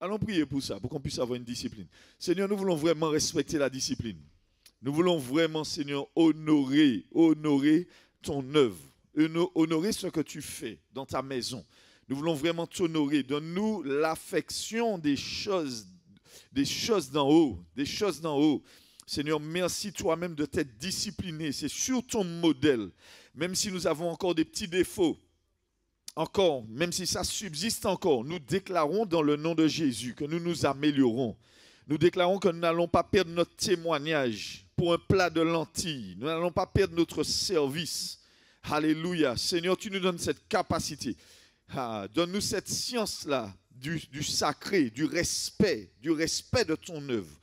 Allons prier pour ça, pour qu'on puisse avoir une discipline. Seigneur, nous voulons vraiment respecter la discipline. Nous voulons vraiment, Seigneur, honorer ton œuvre, honorer ce que tu fais dans ta maison. Nous voulons vraiment t'honorer. Donne-nous l'affection des choses d'en haut, des choses d'en haut. Seigneur, merci toi-même de t'être discipliné. C'est sur ton modèle. Même si nous avons encore des petits défauts, encore, même si ça subsiste encore, nous déclarons dans le nom de Jésus que nous nous améliorons. Nous déclarons que nous n'allons pas perdre notre témoignage pour un plat de lentilles. Nous n'allons pas perdre notre service. Alléluia. Seigneur, tu nous donnes cette capacité. Donne-nous cette science-là du sacré, du respect de ton œuvre.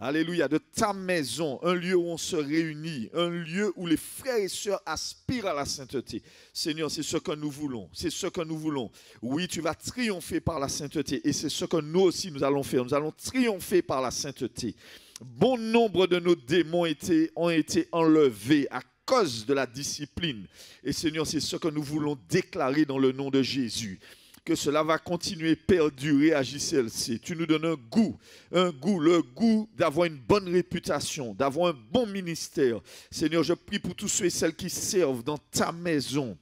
Alléluia, de ta maison, un lieu où on se réunit, un lieu où les frères et sœurs aspirent à la sainteté. Seigneur, c'est ce que nous voulons, c'est ce que nous voulons. Oui, tu vas triompher par la sainteté et c'est ce que nous aussi nous allons faire. Nous allons triompher par la sainteté. Bon nombre de nos démons ont été enlevés à cause de la discipline. Et Seigneur, c'est ce que nous voulons déclarer dans le nom de Jésus. Que cela va continuer, perdurer à JCLC. Tu nous donnes le goût d'avoir une bonne réputation, d'avoir un bon ministère. Seigneur, je prie pour tous ceux et celles qui servent dans ta maison.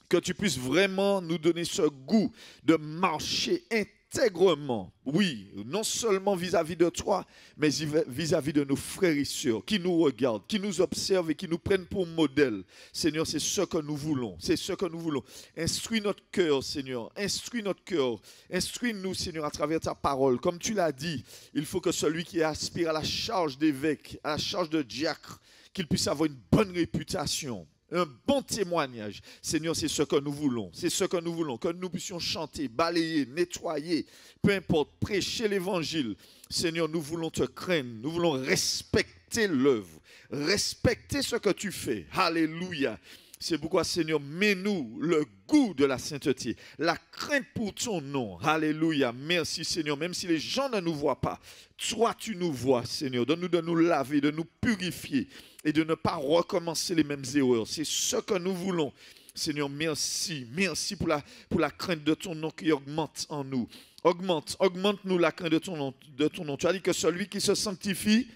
Que tu puisses vraiment nous donner ce goût de marcher intègrement, oui, non seulement vis-à-vis de toi, mais vis-à-vis de nos frères et sœurs qui nous regardent, qui nous observent et qui nous prennent pour modèle. Seigneur, c'est ce que nous voulons, c'est ce que nous voulons. Instruis notre cœur, Seigneur, instruis notre cœur, instruis-nous, Seigneur, à travers ta parole. Comme tu l'as dit, il faut que celui qui aspire à la charge d'évêque, à la charge de diacre, qu'il puisse avoir une bonne réputation. Un bon témoignage. Seigneur, c'est ce que nous voulons. C'est ce que nous voulons. Que nous puissions chanter, balayer, nettoyer, peu importe, prêcher l'évangile. Seigneur, nous voulons te craindre. Nous voulons respecter l'œuvre. Respecter ce que tu fais. Alléluia. C'est pourquoi, Seigneur, mets-nous le goût de la sainteté, la crainte pour ton nom. Alléluia. Merci, Seigneur. Même si les gens ne nous voient pas, toi, tu nous vois, Seigneur. Donne-nous de nous laver, de nous purifier et de ne pas recommencer les mêmes erreurs. C'est ce que nous voulons. Seigneur, merci. Merci pour la crainte de ton nom qui augmente en nous. Augmente-nous la crainte de ton nom. Tu as dit que celui qui se sanctifie,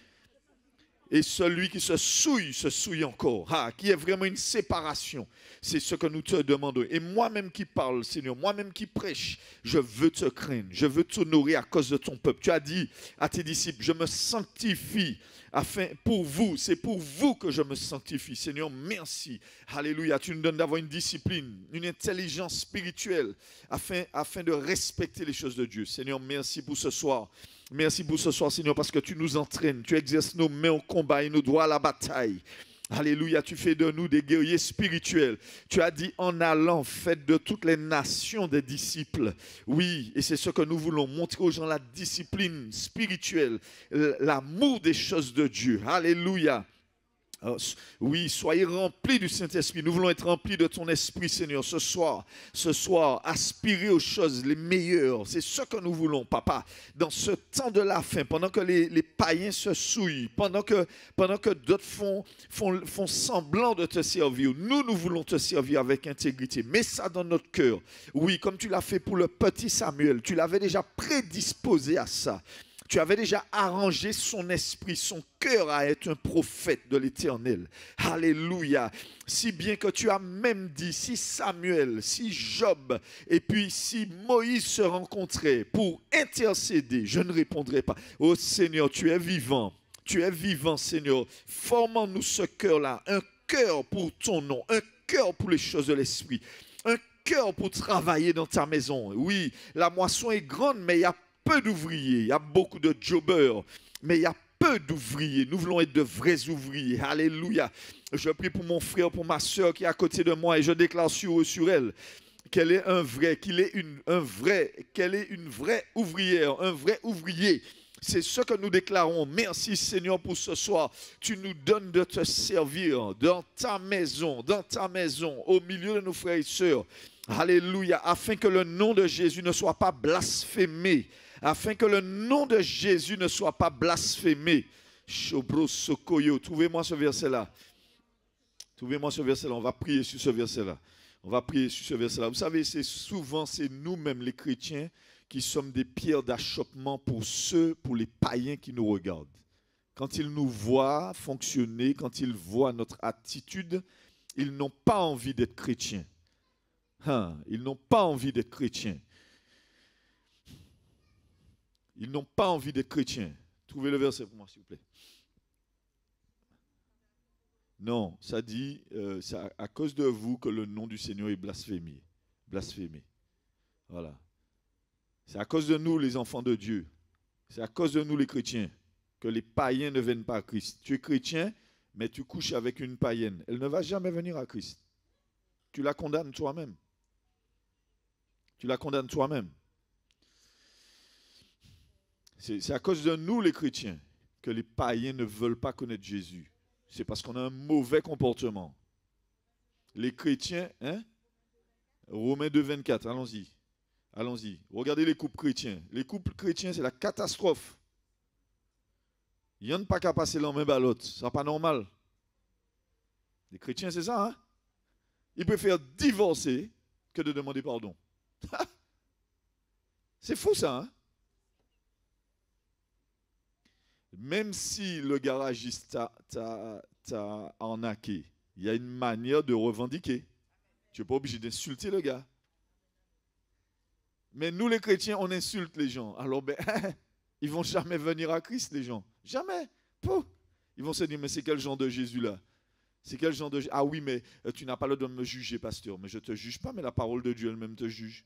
et celui qui se souille encore, qui est vraiment une séparation. C'est ce que nous te demandons. Et moi-même qui parle, Seigneur, moi-même qui prêche, je veux te craindre, je veux t'honorer à cause de ton peuple. Tu as dit à tes disciples, je me sanctifie pour vous, c'est pour vous que je me sanctifie. Seigneur, merci. Alléluia, tu nous donnes d'avoir une discipline, une intelligence spirituelle afin de respecter les choses de Dieu. Seigneur, merci pour ce soir. Merci pour ce soir, Seigneur, parce que tu nous entraînes, tu exerces nos mains au combat et nos doigts à la bataille. Alléluia, tu fais de nous des guerriers spirituels. Tu as dit en allant, faites de toutes les nations des disciples. Oui, et c'est ce que nous voulons, montrer aux gens la discipline spirituelle, l'amour des choses de Dieu. Alléluia. Oui, soyez remplis du Saint-Esprit. Nous voulons être remplis de ton esprit, Seigneur, ce soir, aspirer aux choses les meilleures. C'est ce que nous voulons, Papa. Dans ce temps de la fin, pendant que les païens se souillent, pendant que d'autres font semblant de te servir, nous voulons te servir avec intégrité. Mets ça dans notre cœur. Oui, comme tu l'as fait pour le petit Samuel, tu l'avais déjà prédisposé à ça. Tu avais déjà arrangé son esprit, son cœur à être un prophète de l'Éternel. Alléluia. Si bien que tu as même dit, si Samuel, si Job, et puis si Moïse se rencontraient pour intercéder, je ne répondrai pas. Oh Seigneur, tu es vivant. Tu es vivant, Seigneur. Forme-nous ce cœur-là, un cœur pour ton nom, un cœur pour les choses de l'esprit, un cœur pour travailler dans ta maison. Oui, la moisson est grande, mais il y a peu d'ouvriers, il y a beaucoup de jobbers, mais il y a peu d'ouvriers. Nous voulons être de vrais ouvriers. Alléluia. Je prie pour mon frère, pour ma soeur qui est à côté de moi et je déclare sur eux, sur elle, qu'elle est qu'elle est une vraie ouvrière, un vrai ouvrier. C'est ce que nous déclarons. Merci Seigneur pour ce soir. Tu nous donnes de te servir dans ta maison, au milieu de nos frères et sœurs. Alléluia. Afin que le nom de Jésus ne soit pas blasphémé. Afin que le nom de Jésus ne soit pas blasphémé. Chobro Sokoyo. Trouvez-moi ce verset-là. Trouvez-moi ce verset-là. On va prier sur ce verset-là. On va prier sur ce verset-là. Vous savez, c'est nous-mêmes les chrétiens qui sommes des pierres d'achoppement pour les païens qui nous regardent. Quand ils nous voient fonctionner, quand ils voient notre attitude, ils n'ont pas envie d'être chrétiens. Ils n'ont pas envie d'être chrétiens. Ils n'ont pas envie d'être chrétiens. Trouvez le verset pour moi, s'il vous plaît. Non, ça dit, c'est à cause de vous que le nom du Seigneur est blasphémé. Blasphémé. Voilà. C'est à cause de nous, les enfants de Dieu. C'est à cause de nous, les chrétiens, que les païens ne viennent pas à Christ. Tu es chrétien, mais tu couches avec une païenne. Elle ne va jamais venir à Christ. Tu la condamnes toi-même. Tu la condamnes toi-même. C'est à cause de nous, les chrétiens, que les païens ne veulent pas connaître Jésus. C'est parce qu'on a un mauvais comportement. Les chrétiens, Romains 2, 24, allons-y. Allons-y. Regardez les couples chrétiens. Les couples chrétiens, c'est la catastrophe. Il n'y en a pas qu'à passer l'un même à l'autre. Ce n'est pas normal. Les chrétiens, c'est ça, hein? Ils préfèrent divorcer que de demander pardon. C'est fou, ça, hein? Même si le garagiste t'a arnaqué, il y a une manière de revendiquer. Tu n'es pas obligé d'insulter le gars. Mais nous, les chrétiens, on insulte les gens. Alors, ils ne vont jamais venir à Christ, les gens. Jamais. Pouf. Ils vont se dire, mais c'est quel genre de Jésus là? C'est quel genre de Jésus? Ah oui, mais tu n'as pas le droit de me juger, pasteur. Mais je ne te juge pas, mais la parole de Dieu elle-même te juge.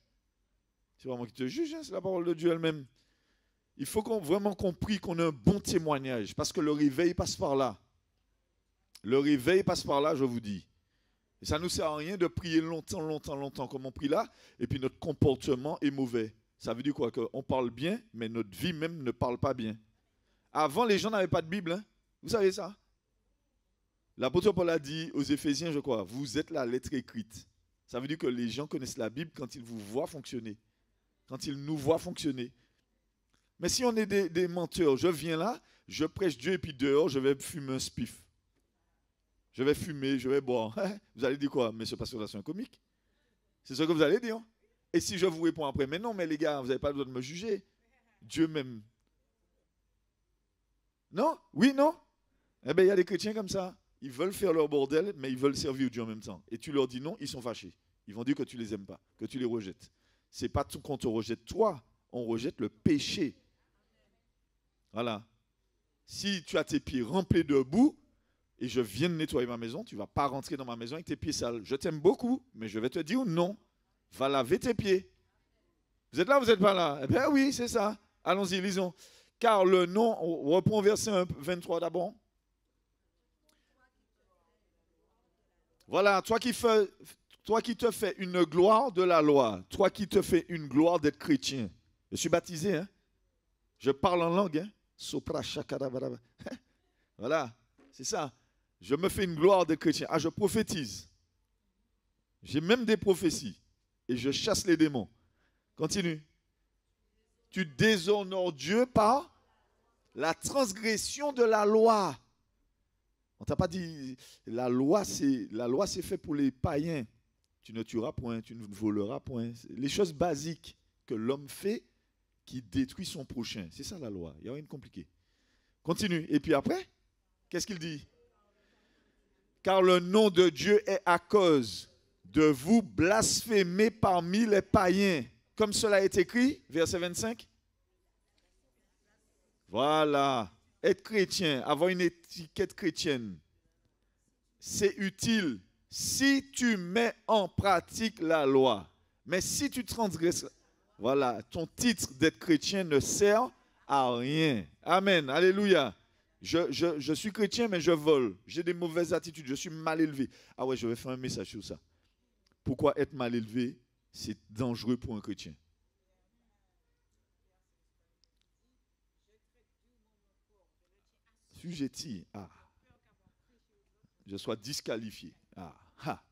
C'est vraiment qui te juge, hein? C'est la parole de Dieu elle-même. Il faut vraiment compris qu'on a un bon témoignage, parce que le réveil passe par là. Le réveil passe par là, je vous dis. Et ça ne nous sert à rien de prier longtemps comme on prie là, et puis notre comportement est mauvais. Ça veut dire quoi? Qu'on parle bien, mais notre vie même ne parle pas bien. Avant, les gens n'avaient pas de Bible, hein? Vous savez ça? L'apôtre Paul a dit aux Éphésiens, je crois, vous êtes la lettre écrite. Ça veut dire que les gens connaissent la Bible quand ils vous voient fonctionner. Quand ils nous voient fonctionner. Mais si on est des menteurs, je viens là, je prêche Dieu et puis dehors, je vais fumer un spiff. Je vais fumer, je vais boire. Vous allez dire quoi? Mais ce pasteur là, c'est un comique. C'est ce que vous allez dire. Et si je vous réponds après, mais non, mais les gars, vous n'avez pas le droit de me juger. Dieu même. Non? Oui, non? Eh bien, il y a des chrétiens comme ça. Ils veulent faire leur bordel, mais ils veulent servir Dieu en même temps. Et tu leur dis non, ils sont fâchés. Ils vont dire que tu ne les aimes pas, que tu les rejettes. Ce n'est pas tout qu'on te rejette toi, on rejette le péché. Voilà. Si tu as tes pieds remplis de boue, et je viens de nettoyer ma maison, tu ne vas pas rentrer dans ma maison avec tes pieds sales. Je t'aime beaucoup, mais je vais te dire non. Va laver tes pieds. Vous êtes là ou vous n'êtes pas là? Eh bien oui, c'est ça. Allons-y, lisons. Car le nom, on reprend verset 23 d'abord. Voilà, toi qui te fais une gloire de la loi, toi qui te fais une gloire d'être chrétien. Je suis baptisé, hein? Je parle en langue, hein? Sopra shakarabaraba. Voilà, c'est ça. Je me fais une gloire de chrétien. Ah, je prophétise. J'ai même des prophéties. Et je chasse les démons. Continue. Tu déshonores Dieu par la transgression de la loi. On ne t'a pas dit, la loi c'est fait pour les païens. Tu ne tueras point, tu ne voleras point. Les choses basiques que l'homme fait qui détruit son prochain. C'est ça la loi. Il n'y a rien de compliqué. Continue. Et puis après, qu'est-ce qu'il dit? Car le nom de Dieu est à cause de vous blasphémés parmi les païens. Comme cela est écrit, verset 25. Voilà. Être chrétien, avoir une étiquette chrétienne, c'est utile si tu mets en pratique la loi. Mais si tu transgresses, voilà, ton titre d'être chrétien ne sert à rien. Amen. Alléluia. Je suis chrétien, mais je vole. J'ai des mauvaises attitudes. Je suis mal élevé. Ah ouais, je vais faire un message sur ça. Pourquoi être mal élevé, c'est dangereux pour un chrétien. Sujetti. Ah. Je sois disqualifié. Ah. Ah.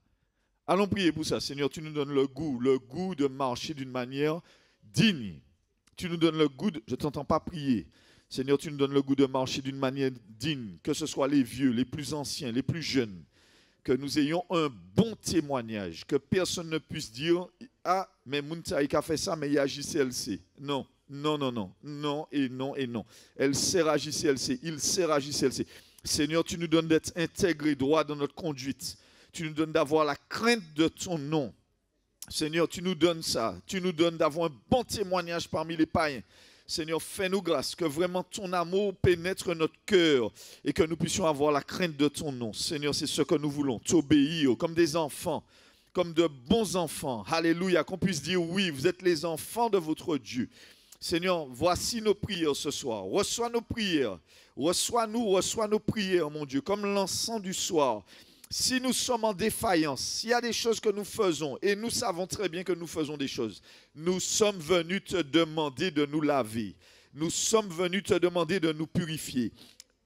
Allons prier pour ça. Seigneur, tu nous donnes le goût de marcher d'une manière digne. Tu nous donnes le goût je ne t'entends pas prier. Seigneur, tu nous donnes le goût de marcher d'une manière digne, que ce soit les vieux, les plus anciens, les plus jeunes. que nous ayons un bon témoignage, que personne ne puisse dire « Ah, mais Mountaïk a fait ça, mais il agit CLC. » Non, non, non, non, non et non et non. Elle sert à JCLC, il sert à JCLC. Seigneur, tu nous donnes d'être intégrés, droits dans notre conduite. Tu nous donnes d'avoir la crainte de ton nom. Seigneur, tu nous donnes ça. Tu nous donnes d'avoir un bon témoignage parmi les païens. Seigneur, fais-nous grâce, que vraiment ton amour pénètre notre cœur et que nous puissions avoir la crainte de ton nom. Seigneur, c'est ce que nous voulons, t'obéir comme des enfants, comme de bons enfants. Alléluia, qu'on puisse dire oui, vous êtes les enfants de votre Dieu. Seigneur, voici nos prières ce soir. Reçois nos prières. Reçois-nous, reçois nos prières, mon Dieu, comme l'encens du soir. Si nous sommes en défaillance, s'il y a des choses que nous faisons, et nous savons très bien que nous faisons des choses, nous sommes venus te demander de nous laver. Nous sommes venus te demander de nous purifier.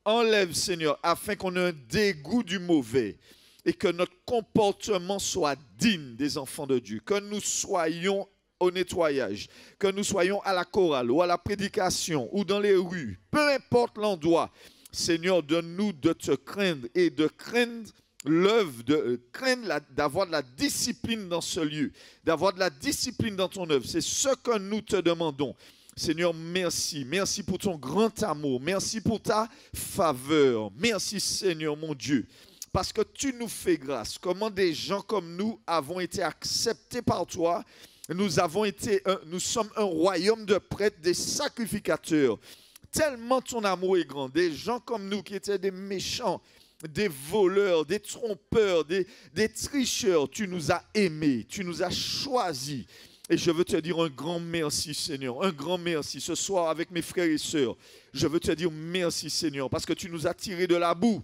Enlève, Seigneur, afin qu'on ait un dégoût du mauvais et que notre comportement soit digne des enfants de Dieu. Que nous soyons au nettoyage, que nous soyons à la chorale ou à la prédication ou dans les rues, peu importe l'endroit. Seigneur, donne-nous de te craindre et de craindre l'œuvre, d'avoir de la discipline dans ce lieu, d'avoir de la discipline dans ton œuvre. C'est ce que nous te demandons. Seigneur, merci. Merci pour ton grand amour. Merci pour ta faveur. Merci, Seigneur, mon Dieu. Parce que tu nous fais grâce. Comment des gens comme nous avons été acceptés par toi. Nous sommes un royaume de prêtres, des sacrificateurs. Tellement ton amour est grand. Des gens comme nous qui étaient des méchants, des voleurs, des trompeurs, des tricheurs, tu nous as aimés, tu nous as choisis. Et je veux te dire un grand merci, Seigneur, un grand merci. Ce soir, avec mes frères et sœurs, je veux te dire merci, Seigneur, parce que tu nous as tirés de la boue.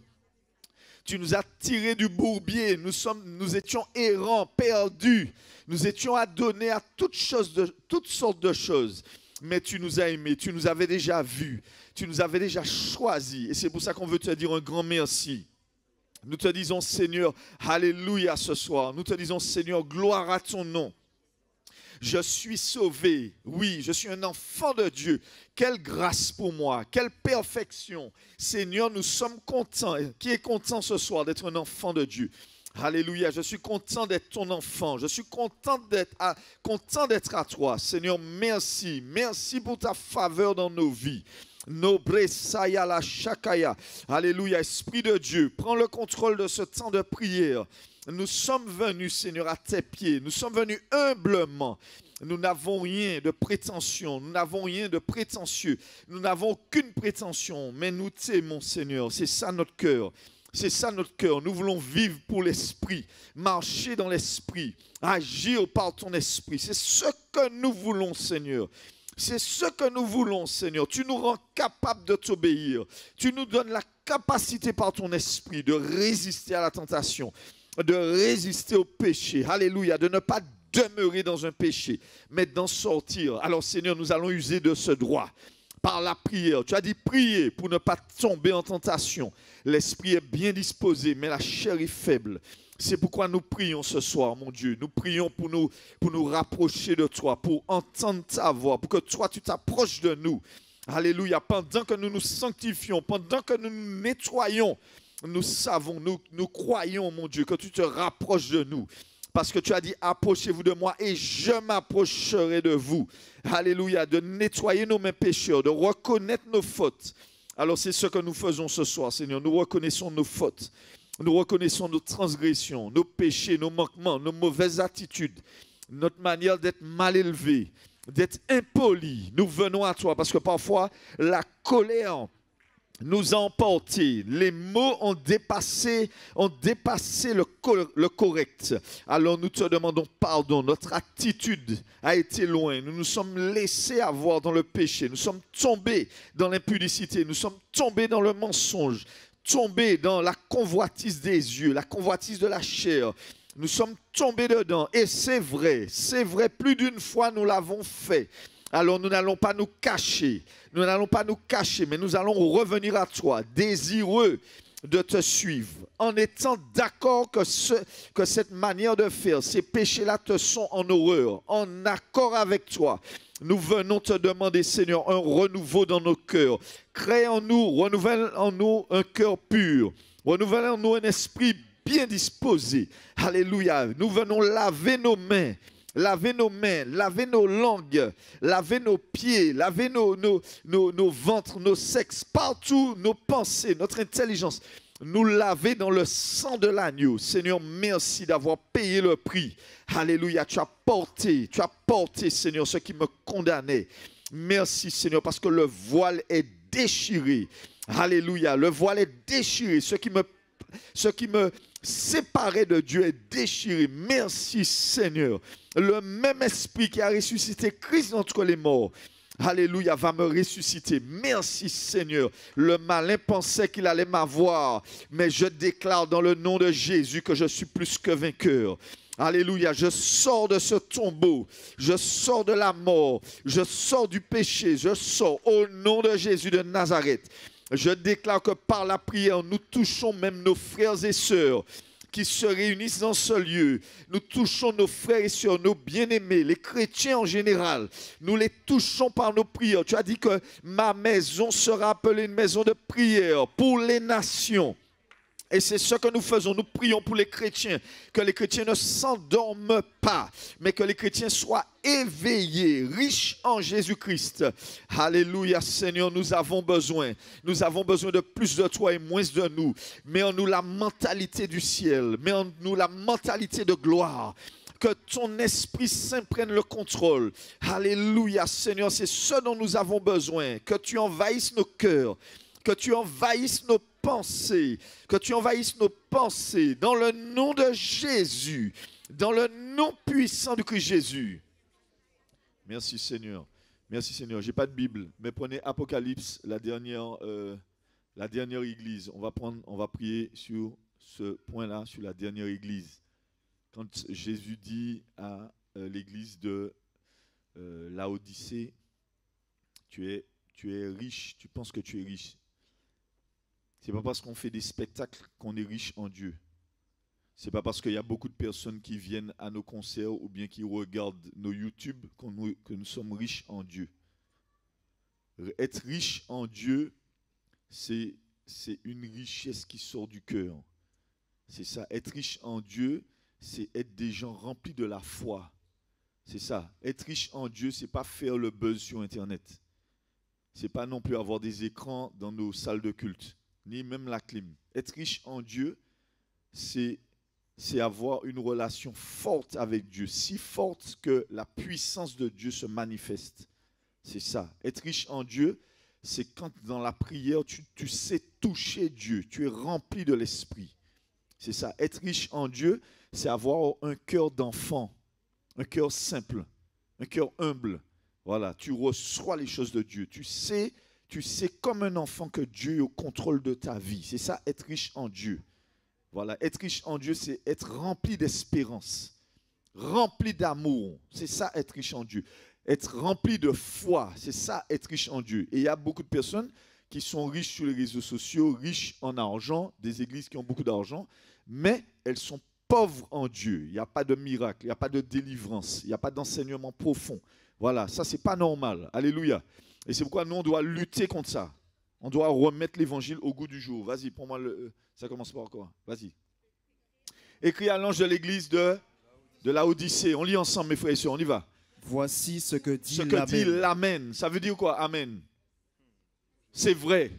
Tu nous as tirés du bourbier. Nous étions errants, perdus. Nous étions adonnés à toutes sortes de choses. Mais tu nous as aimés, tu nous avais déjà vus, tu nous avais déjà choisis. Et c'est pour ça qu'on veut te dire un grand merci. Nous te disons, Seigneur, alléluia ce soir. Nous te disons, Seigneur, gloire à ton nom. Je suis sauvé. Oui, je suis un enfant de Dieu. Quelle grâce pour moi, quelle perfection. Seigneur, nous sommes contents. Qui est content ce soir d'être un enfant de Dieu? Alléluia, je suis content d'être ton enfant. Je suis content d'être à toi. Seigneur, merci. Merci pour ta faveur dans nos vies. Alléluia, Esprit de Dieu, prends le contrôle de ce temps de prière. Nous sommes venus, Seigneur, à tes pieds. Nous sommes venus humblement. Nous n'avons rien de prétention. Nous n'avons rien de prétentieux. Nous n'avons aucune prétention. Mais nous t'aimons, Seigneur. C'est ça notre cœur. C'est ça notre cœur. Nous voulons vivre pour l'esprit, marcher dans l'esprit, agir par ton esprit. C'est ce que nous voulons, Seigneur. C'est ce que nous voulons, Seigneur. Tu nous rends capables de t'obéir. Tu nous donnes la capacité par ton esprit de résister à la tentation, de résister au péché. Alléluia. De ne pas demeurer dans un péché, mais d'en sortir. Alors, Seigneur, nous allons user de ce droit. Par la prière. Tu as dit prier pour ne pas tomber en tentation. L'esprit est bien disposé, mais la chair est faible. C'est pourquoi nous prions ce soir, mon Dieu. Nous prions pour nous rapprocher de toi, pour entendre ta voix, pour que toi, tu t'approches de nous. Alléluia. Pendant que nous nous sanctifions, pendant que nous nous nettoyons, nous savons, nous croyons, mon Dieu, que tu te rapproches de nous. Parce que tu as dit, approchez-vous de moi et je m'approcherai de vous. Alléluia, de nettoyer nos mains pécheurs, de reconnaître nos fautes. Alors c'est ce que nous faisons ce soir, Seigneur. Nous reconnaissons nos fautes. Nous reconnaissons nos transgressions, nos péchés, nos manquements, nos mauvaises attitudes, notre manière d'être mal élevé, d'être impoli. Nous venons à toi parce que parfois la colère nous a emportés. Les mots ont dépassé le correct. Alors nous te demandons pardon. Notre attitude a été loin. Nous nous sommes laissés avoir dans le péché. Nous sommes tombés dans l'impudicité. Nous sommes tombés dans le mensonge. Tombés dans la convoitise des yeux, la convoitise de la chair. Nous sommes tombés dedans. Et c'est vrai, plus d'une fois nous l'avons fait. Alors nous n'allons pas nous cacher, mais nous allons revenir à toi, désireux de te suivre, en étant d'accord que cette manière de faire, ces péchés-là te sont en horreur, en accord avec toi. Nous venons te demander, Seigneur, un renouveau dans nos cœurs. Crée en nous, renouvelle en nous un cœur pur, renouvelle en nous un esprit bien disposés. Alléluia. Nous venons laver nos mains. Laver nos mains, laver nos langues, laver nos pieds, laver nos ventres, nos sexes, partout, nos pensées, notre intelligence. Nous laver dans le sang de l'agneau. Seigneur, merci d'avoir payé le prix. Alléluia, tu as porté, Seigneur, ce qui me condamnait. Merci, Seigneur, parce que le voile est déchiré. Alléluia, le voile est déchiré. Ce qui me séparé de Dieu est déchiré. Merci Seigneur. Le même esprit qui a ressuscité Christ d'entre les morts, alléluia, va me ressusciter. Merci Seigneur. Le malin pensait qu'il allait m'avoir, mais je déclare dans le nom de Jésus que je suis plus que vainqueur. Alléluia, je sors de ce tombeau, je sors de la mort, je sors du péché, je sors au nom de Jésus de Nazareth. Je déclare que par la prière, nous touchons même nos frères et sœurs qui se réunissent dans ce lieu. Nous touchons nos frères et sœurs, nos bien-aimés, les chrétiens en général. Nous les touchons par nos prières. Tu as dit que ma maison sera appelée une maison de prière pour les nations. Et c'est ce que nous faisons. Nous prions pour les chrétiens, que les chrétiens ne s'endorment pas, mais que les chrétiens soient éveillés, riches en Jésus-Christ. Alléluia, Seigneur, nous avons besoin de plus de toi et moins de nous. Mets en nous la mentalité du ciel, mets en nous la mentalité de gloire. Que ton Esprit Saint prenne le contrôle. Alléluia, Seigneur, c'est ce dont nous avons besoin. Que tu envahisses nos cœurs, que tu envahisses nos pensées, dans le nom de Jésus, dans le nom puissant du Christ Jésus. Merci Seigneur. Merci Seigneur. Je n'ai pas de Bible, mais prenez Apocalypse, la dernière église. On va prier sur ce point-là, sur la dernière église. Quand Jésus dit à l'église de Laodicée, tu es riche, tu penses que tu es riche. Ce n'est pas parce qu'on fait des spectacles qu'on est riche en Dieu. Ce n'est pas parce qu'il y a beaucoup de personnes qui viennent à nos concerts ou bien qui regardent nos YouTube que nous sommes riches en Dieu. Être riche en Dieu, c'est une richesse qui sort du cœur. C'est ça. Être riche en Dieu, c'est être des gens remplis de la foi. C'est ça. Être riche en Dieu, ce n'est pas faire le buzz sur Internet. Ce n'est pas non plus avoir des écrans dans nos salles de culte, ni même la clim. Être riche en Dieu, c'est avoir une relation forte avec Dieu, si forte que la puissance de Dieu se manifeste. C'est ça. Être riche en Dieu, c'est quand dans la prière, tu sais toucher Dieu, tu es rempli de l'Esprit. C'est ça. Être riche en Dieu, c'est avoir un cœur d'enfant, un cœur simple, un cœur humble. Voilà, tu reçois les choses de Dieu. Tu sais comme un enfant que Dieu est au contrôle de ta vie. C'est ça, être riche en Dieu. Voilà, être riche en Dieu, c'est être rempli d'espérance, rempli d'amour. C'est ça, être riche en Dieu. Être rempli de foi, c'est ça, être riche en Dieu. Et il y a beaucoup de personnes qui sont riches sur les réseaux sociaux, riches en argent, des églises qui ont beaucoup d'argent, mais elles sont pauvres en Dieu. Il n'y a pas de miracle, il n'y a pas de délivrance, il n'y a pas d'enseignement profond. Voilà, ça, c'est pas normal. Alléluia. Et c'est pourquoi nous, on doit lutter contre ça. On doit remettre l'évangile au goût du jour. Vas-y, pour moi, ça commence par quoi? Vas-y. Écrit à l'ange de l'église de Laodicée. On lit ensemble, mes frères et sœurs, on y va. Voici ce que dit l'Amen. Ça veut dire quoi, Amen? C'est vrai.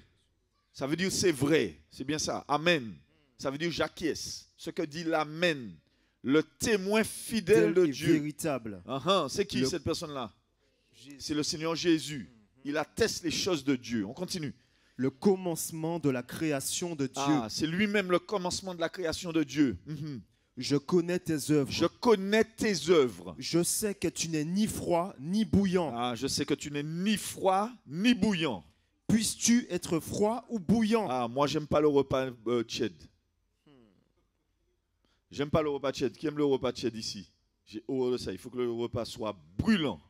Ça veut dire c'est vrai. C'est bien ça. Amen. Ça veut dire j'acquiesce. Ce que dit l'Amen. Le témoin fidèle de Dieu. Véritable. C'est qui cette personne-là? C'est le Seigneur Jésus. Il atteste les choses de Dieu. On continue. Le commencement de la création de Dieu. C'est lui-même le commencement de la création de Dieu. Je connais tes œuvres. Je connais tes œuvres. Je sais que tu n'es ni froid ni bouillant. Je sais que tu n'es ni froid ni bouillant. Puisses-tu être froid ou bouillant? Moi, j'aime pas le repas tiède. J'aime pas le repas tiède. Qui aime le repas tiède ici? J'ai horreur de ça. Il faut que le repas soit brûlant.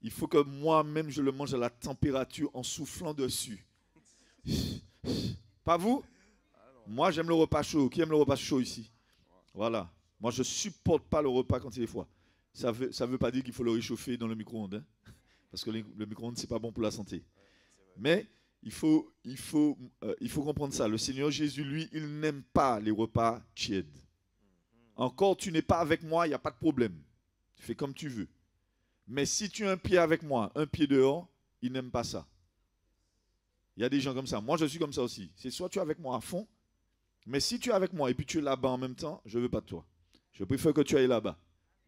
Il faut que moi-même, je le mange à la température en soufflant dessus. Pas vous? Moi, j'aime le repas chaud. Qui aime le repas chaud ici? Voilà. Moi, je ne supporte pas le repas quand il est froid. Ça veut pas dire qu'il faut le réchauffer dans le micro-ondes. Parce que le micro-ondes, ce n'est pas bon pour la santé. Mais Il faut comprendre ça. Le Seigneur Jésus, lui, il n'aime pas les repas tièdes. Encore, tu n'es pas avec moi, il n'y a pas de problème. Tu fais comme tu veux. Mais si tu as un pied avec moi, un pied dehors, il n'aime pas ça. Il y a des gens comme ça. Moi, je suis comme ça aussi. C'est soit tu es avec moi à fond, mais si tu es avec moi et puis tu es là-bas en même temps, je ne veux pas de toi. Je préfère que tu ailles là-bas.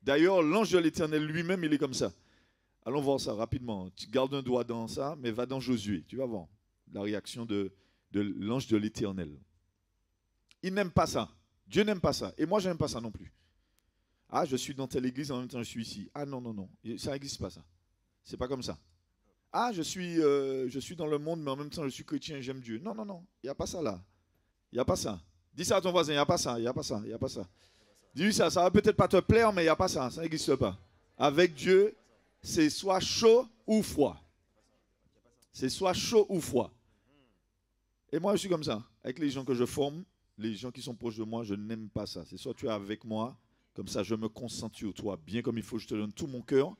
D'ailleurs, l'ange de l'Éternel lui-même, il est comme ça. Allons voir ça rapidement. Tu gardes un doigt dans ça, mais va dans Josué. Tu vas voir la réaction de l'ange de l'Éternel. Il n'aime pas ça. Dieu n'aime pas ça. Et moi, je n'aime pas ça non plus. Ah, je suis dans telle église, en même temps, je suis ici. Ah non, non, non. Ça n'existe pas, ça. C'est pas comme ça. Ah, je suis dans le monde, mais en même temps, je suis chrétien et j'aime Dieu. Non, non, non. Il n'y a pas ça là. Il n'y a pas ça. Dis ça à ton voisin. Il n'y a pas ça. Il n'y a pas ça. Il n'y a pas ça. Dis-lui ça. Ça va peut-être pas te plaire, mais il n'y a pas ça. Ça n'existe pas. Avec Dieu, c'est soit chaud ou froid. C'est soit chaud ou froid. Et moi, je suis comme ça. Avec les gens que je forme, les gens qui sont proches de moi, je n'aime pas ça. C'est soit tu es avec moi, comme ça, je me concentre sur toi, bien comme il faut. Je te donne tout mon cœur.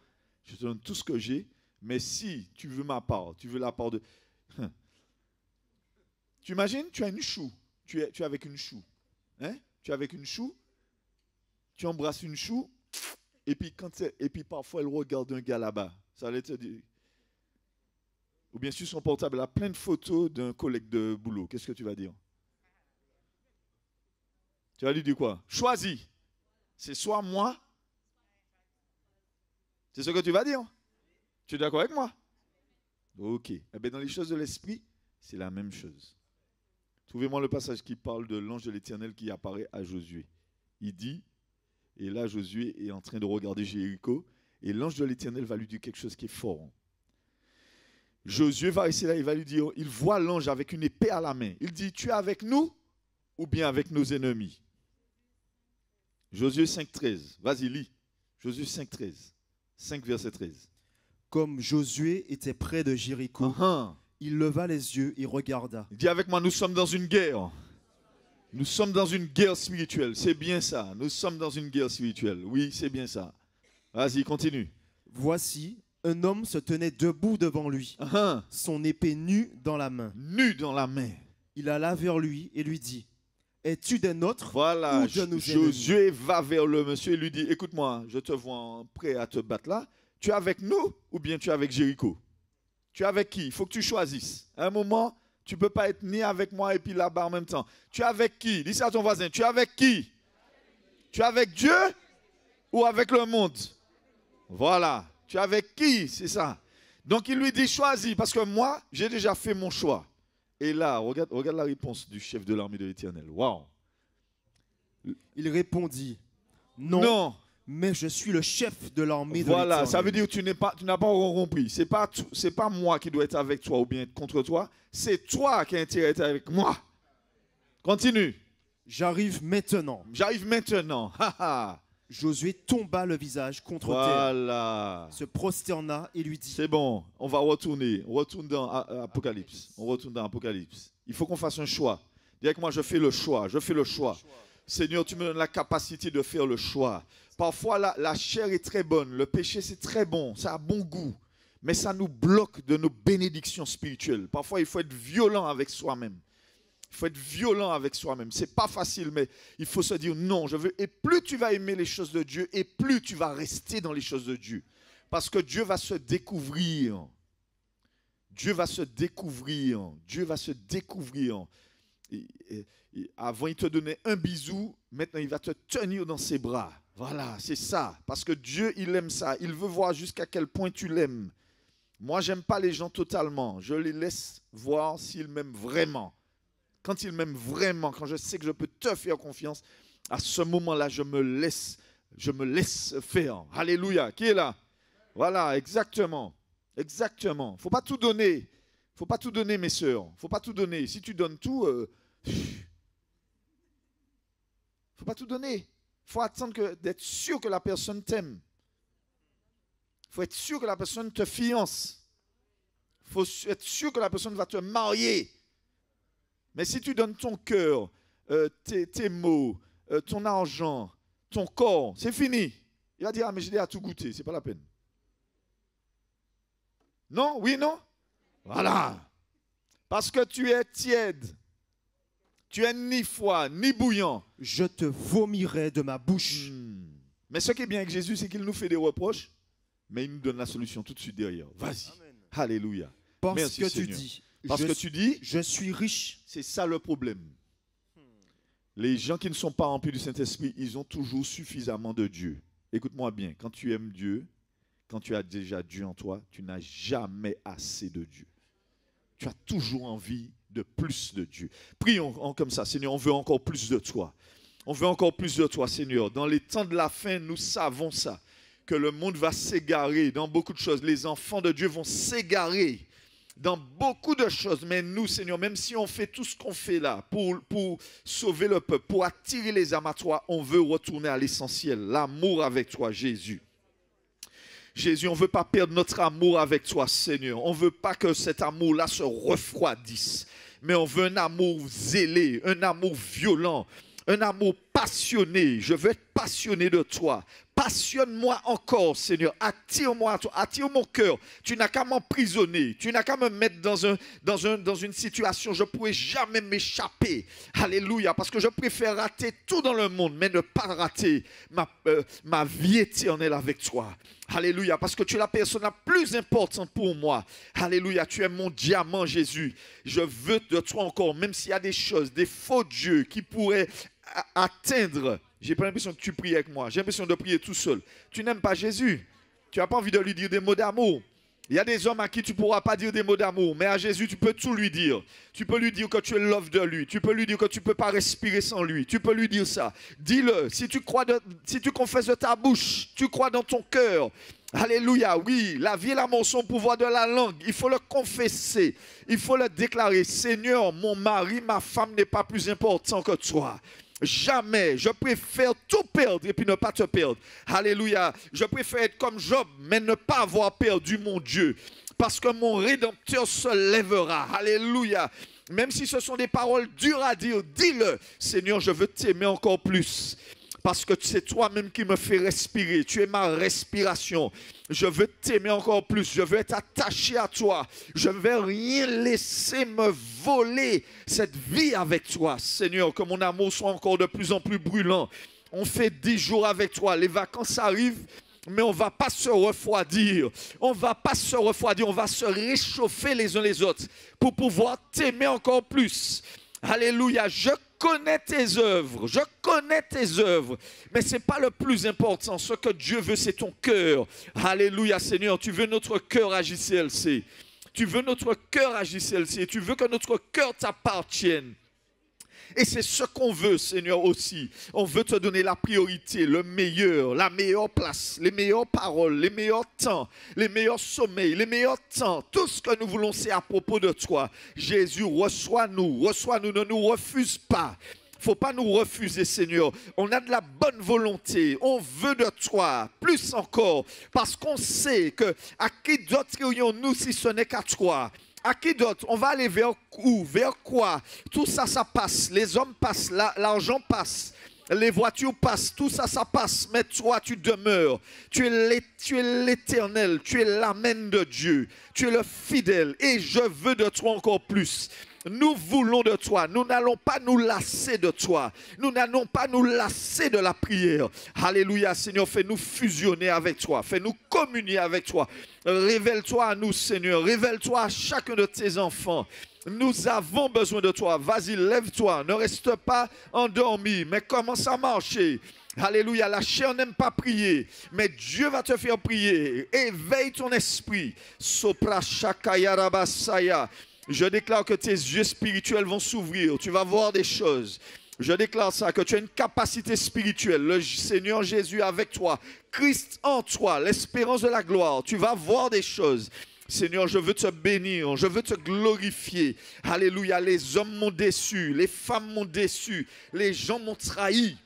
Je te donne tout ce que j'ai. Mais si tu veux ma part, tu veux la part de... Tu imagines, tu as une chou. Tu es avec une chou. Hein? Tu es avec une chou. Tu embrasses une chou. Et puis parfois, elle regarde un gars là-bas. Ça allait te dire... Ou bien sur son portable, elle a plein de photos d'un collègue de boulot. Qu'est-ce que tu vas dire? Tu vas lui dire quoi? Choisis. C'est soit moi. C'est ce que tu vas dire. Tu es d'accord avec moi? Ok. Eh bien, dans les choses de l'esprit, c'est la même chose. Trouvez-moi le passage qui parle de l'ange de l'Éternel qui apparaît à Josué. Il dit, et là Josué est en train de regarder Jéricho, et l'ange de l'Éternel va lui dire quelque chose qui est fort. Josué va rester là, il va lui dire, il voit l'ange avec une épée à la main. Il dit, tu es avec nous ou bien avec nos ennemis? Josué 5,13. Vas-y, lis. Josué 5,13. 5 verset 13. Comme Josué était près de Jéricho, il leva les yeux et regarda. Il dit avec moi, nous sommes dans une guerre. Nous sommes dans une guerre spirituelle. C'est bien ça. Nous sommes dans une guerre spirituelle. Oui, c'est bien ça. Vas-y, continue. Voici, un homme se tenait debout devant lui, son épée nue dans la main. Nue dans la main. Il alla vers lui et lui dit, es-tu des nôtres voilà, ou de nos Josué va vers le monsieur et lui dit, écoute-moi, je te vois prêt à te battre là. Tu es avec nous ou bien tu es avec Jéricho? Tu es avec qui? Il faut que tu choisisses. À un moment, tu ne peux pas être ni avec moi et puis là-bas en même temps. Tu es avec qui? Dis ça à ton voisin. Tu es avec qui? Tu es avec Dieu ou avec le monde? Voilà. Tu es avec qui? C'est ça. Donc il lui dit, choisis, parce que moi, j'ai déjà fait mon choix. Et là, regarde la réponse du chef de l'armée de l'Éternel. Waouh. Il répondit, non, mais je suis le chef de l'armée de l'Éternel. Voilà, ça veut dire que tu n'as pas encore compris. Ce n'est pas moi qui dois être avec toi ou bien être contre toi. C'est toi qui as intérêt à être avec moi. Continue. J'arrive maintenant. J'arrive maintenant. Josué tomba le visage contre terre, se prosterna et lui dit, c'est bon, on va retourner. On retourne dans Apocalypse. Il faut qu'on fasse un choix. Dis avec moi, je fais le choix. Seigneur, tu me donnes la capacité de faire le choix. Parfois, la chair est très bonne. Le péché, c'est très bon. Ça a bon goût. Mais ça nous bloque de nos bénédictions spirituelles. Parfois, il faut être violent avec soi-même. C'est pas facile, mais il faut se dire non, je veux. Et plus tu vas aimer les choses de Dieu, et plus tu vas rester dans les choses de Dieu. Parce que Dieu va se découvrir. Avant, il te donnait un bisou. Maintenant, il va te tenir dans ses bras. Voilà, c'est ça. Parce que Dieu, il aime ça. Il veut voir jusqu'à quel point tu l'aimes. Moi, j'aime pas les gens totalement. Je les laisse voir s'ils m'aiment vraiment. Quand il m'aime vraiment, quand je sais que je peux te faire confiance, à ce moment-là, je me laisse faire. Alléluia. Qui est là? Voilà, exactement. Exactement. Faut pas tout donner. Faut pas tout donner, mes sœurs. Faut pas tout donner. Si tu donnes tout, faut pas tout donner. Faut attendre d'être sûr que la personne t'aime. Faut être sûr que la personne te fiance. Faut être sûr que la personne va te marier. Mais si tu donnes ton cœur, tes mots, ton argent, ton corps, c'est fini. Il va dire, ah mais j'ai déjà tout goûté, c'est pas la peine. Non? Oui, non? Voilà. Parce que tu es tiède. Tu es ni froid, ni bouillant. Je te vomirai de ma bouche. Mais ce qui est bien avec Jésus, c'est qu'il nous fait des reproches, mais il nous donne la solution tout de suite derrière. Vas-y. Alléluia. Parce que tu dis. Parce que tu dis. Je suis riche. C'est ça le problème. Les gens qui ne sont pas remplis du Saint-Esprit, ils ont toujours suffisamment de Dieu. Écoute-moi bien, quand tu aimes Dieu, quand tu as déjà Dieu en toi, tu n'as jamais assez de Dieu. Tu as toujours envie de plus de Dieu. Prions comme ça, Seigneur, on veut encore plus de toi. On veut encore plus de toi, Seigneur. Dans les temps de la fin, nous savons ça, que le monde va s'égarer dans beaucoup de choses. Les enfants de Dieu vont s'égarer dans beaucoup de choses. Mais nous, Seigneur, même si on fait tout ce qu'on fait là pour sauver le peuple, pour attirer les âmes à toi, on veut retourner à l'essentiel, l'amour avec toi, Jésus. Jésus, on ne veut pas perdre notre amour avec toi, Seigneur. On ne veut pas que cet amour-là se refroidisse. Mais on veut un amour zélé, un amour violent, un amour passionné. Je veux être passionné de toi. Passionne-moi encore, Seigneur. Attire-moi à toi. Attire mon cœur. Tu n'as qu'à m'emprisonner. Tu n'as qu'à me mettre dans une situation. Je ne pourrai jamais m'échapper. Alléluia. Parce que je préfère rater tout dans le monde, mais ne pas rater ma vie éternelle avec toi. Alléluia. Parce que tu es la personne la plus importante pour moi. Alléluia. Tu es mon diamant, Jésus. Je veux de toi encore, même s'il y a des choses, des faux dieux qui pourraient atteindre. J'ai pas l'impression que tu pries avec moi. J'ai l'impression de prier tout seul. Tu n'aimes pas Jésus. Tu n'as pas envie de lui dire des mots d'amour. Il y a des hommes à qui tu ne pourras pas dire des mots d'amour. Mais à Jésus, tu peux tout lui dire. Tu peux lui dire que tu es l'œuvre de lui. Tu peux lui dire que tu ne peux pas respirer sans lui. Tu peux lui dire ça. Dis-le. Si tu confesses de ta bouche, tu crois dans ton cœur. Alléluia, oui, la vie et la mort sont au pouvoir de la langue. Il faut le confesser. Il faut le déclarer. Seigneur, mon mari, ma femme n'est pas plus important que toi. Jamais. Je préfère tout perdre et puis ne pas te perdre. Alléluia. Je préfère être comme Job, mais ne pas avoir perdu mon Dieu. Parce que mon Rédempteur se lèvera. Alléluia. Même si ce sont des paroles dures à dire, dis-le. Seigneur, je veux t'aimer encore plus. Parce que c'est toi-même qui me fais respirer. Tu es ma respiration. Je veux t'aimer encore plus. Je veux être attaché à toi. Je ne vais rien laisser me voler cette vie avec toi. Seigneur, que mon amour soit encore de plus en plus brûlant. On fait 10 jours avec toi. Les vacances arrivent, mais on ne va pas se refroidir. On ne va pas se refroidir. On va se réchauffer les uns les autres pour pouvoir t'aimer encore plus. Alléluia. Je connais tes œuvres, mais ce n'est pas le plus important. Ce que Dieu veut, c'est ton cœur. Alléluia, Seigneur, tu veux notre cœur à JCLC. Tu veux notre cœur à JCLC. Tu veux que notre cœur t'appartienne. Et c'est ce qu'on veut, Seigneur, aussi. On veut te donner la priorité, le meilleur, la meilleure place, les meilleures paroles, les meilleurs temps, les meilleurs sommeils, les meilleurs temps. Tout ce que nous voulons, c'est à propos de toi. Jésus, reçois-nous, ne nous refuse pas. Il ne faut pas nous refuser, Seigneur. On a de la bonne volonté. On veut de toi, plus encore, parce qu'on sait que à qui d'autre irions-nous si ce n'est qu'à toi? À qui d'autre? On va aller vers où? Vers quoi? Tout ça, ça passe. Les hommes passent, l'argent passe, les voitures passent, tout ça, ça passe. Mais toi, tu demeures. Tu es l'Éternel, tu es l'Amen de Dieu. Tu es le fidèle et je veux de toi encore plus. Nous voulons de toi. Nous n'allons pas nous lasser de toi. Nous n'allons pas nous lasser de la prière. Alléluia, Seigneur, fais-nous fusionner avec toi. Fais-nous communier avec toi. Révèle-toi à nous, Seigneur. Révèle-toi à chacun de tes enfants. Nous avons besoin de toi. Vas-y, lève-toi. Ne reste pas endormi, mais commence à marcher. Alléluia, la chair n'aime pas prier, mais Dieu va te faire prier. Éveille ton esprit. Sopra shakayarabasaya. Je déclare que tes yeux spirituels vont s'ouvrir. Tu vas voir des choses. Je déclare ça, que tu as une capacité spirituelle. Le Seigneur Jésus avec toi. Christ en toi, l'espérance de la gloire. Tu vas voir des choses. Seigneur, je veux te bénir. Je veux te glorifier. Alléluia. Les hommes m'ont déçu. Les femmes m'ont déçu. Les gens m'ont trahi.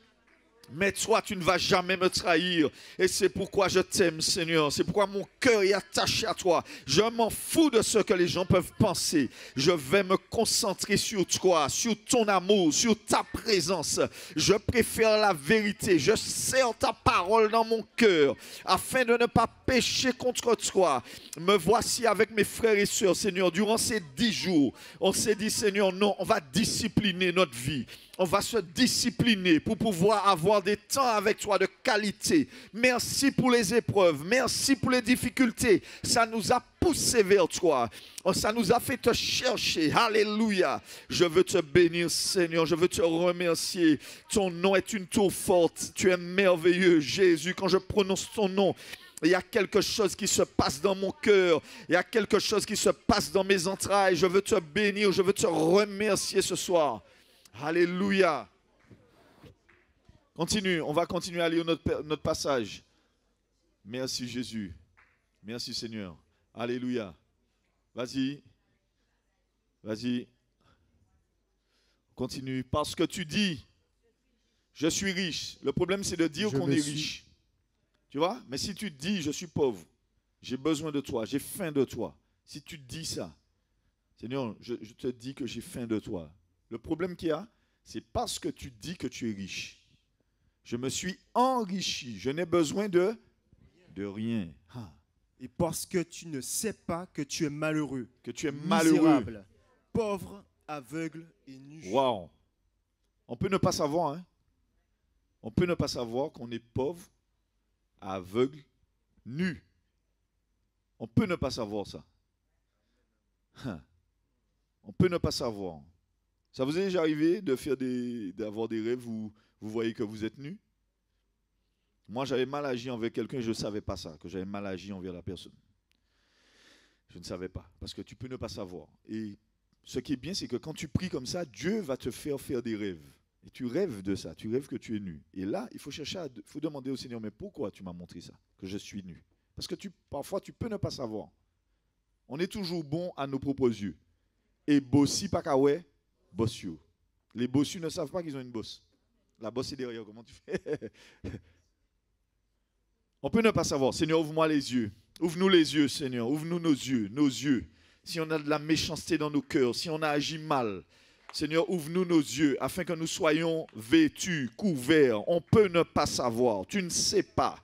Mais toi, tu ne vas jamais me trahir. Et c'est pourquoi je t'aime, Seigneur. C'est pourquoi mon cœur est attaché à toi. Je m'en fous de ce que les gens peuvent penser. Je vais me concentrer sur toi, sur ton amour, sur ta présence. Je préfère la vérité. Je serre ta parole dans mon cœur afin de ne pas pécher contre toi. Me voici avec mes frères et sœurs, Seigneur. Durant ces 10 jours, on s'est dit, Seigneur, non, on va discipliner notre vie. On va se discipliner pour pouvoir avoir des temps avec toi de qualité. Merci pour les épreuves. Merci pour les difficultés. Ça nous a poussé vers toi. Ça nous a fait te chercher. Alléluia. Je veux te bénir, Seigneur. Je veux te remercier. Ton nom est une tour forte. Tu es merveilleux, Jésus. Quand je prononce ton nom, il y a quelque chose qui se passe dans mon cœur. Il y a quelque chose qui se passe dans mes entrailles. Je veux te bénir. Je veux te remercier ce soir. Alléluia. Continue, on va continuer à lire notre passage. Merci Jésus. Merci Seigneur. Alléluia. Vas-y. Vas-y. Continue. Parce que tu dis, je suis riche. Le problème c'est de dire qu'on est riche. Tu vois? Mais si tu dis, je suis pauvre, j'ai besoin de toi, j'ai faim de toi. Si tu dis ça, Seigneur, je te dis que j'ai faim de toi. Le problème qu'il y a, c'est parce que tu dis que tu es riche. Je me suis enrichi. Je n'ai besoin de rien. Ah. Et parce que tu ne sais pas que tu es malheureux. Que tu es misérable, malheureux. Pauvre, aveugle et nu. Wow. On peut ne pas savoir. Hein? On peut ne pas savoir qu'on est pauvre, aveugle, nu. On peut ne pas savoir ça. On peut ne pas savoir. Ça vous est déjà arrivé d'avoir des rêves où vous voyez que vous êtes nu? Moi, j'avais mal agi envers quelqu'un et je ne savais pas ça, que j'avais mal agi envers la personne. Je ne savais pas, parce que tu peux ne pas savoir. Et ce qui est bien, c'est que quand tu pries comme ça, Dieu va te faire des rêves. Et tu rêves de ça, tu rêves que tu es nu. Et là, il faut faut demander au Seigneur, mais pourquoi tu m'as montré ça, que je suis nu? Parce que parfois, tu peux ne pas savoir. On est toujours bon à nos propres yeux. Et bossi pas kawe, bossio. Les bossus ne savent pas qu'ils ont une bosse. La bosse est derrière, comment tu fais? On peut ne pas savoir. Seigneur, ouvre-moi les yeux. Ouvre-nous les yeux, Seigneur. Ouvre-nous nos yeux. Si on a de la méchanceté dans nos cœurs, si on a agi mal, Seigneur, ouvre-nous nos yeux afin que nous soyons vêtus, couverts. On peut ne pas savoir. Tu ne sais pas.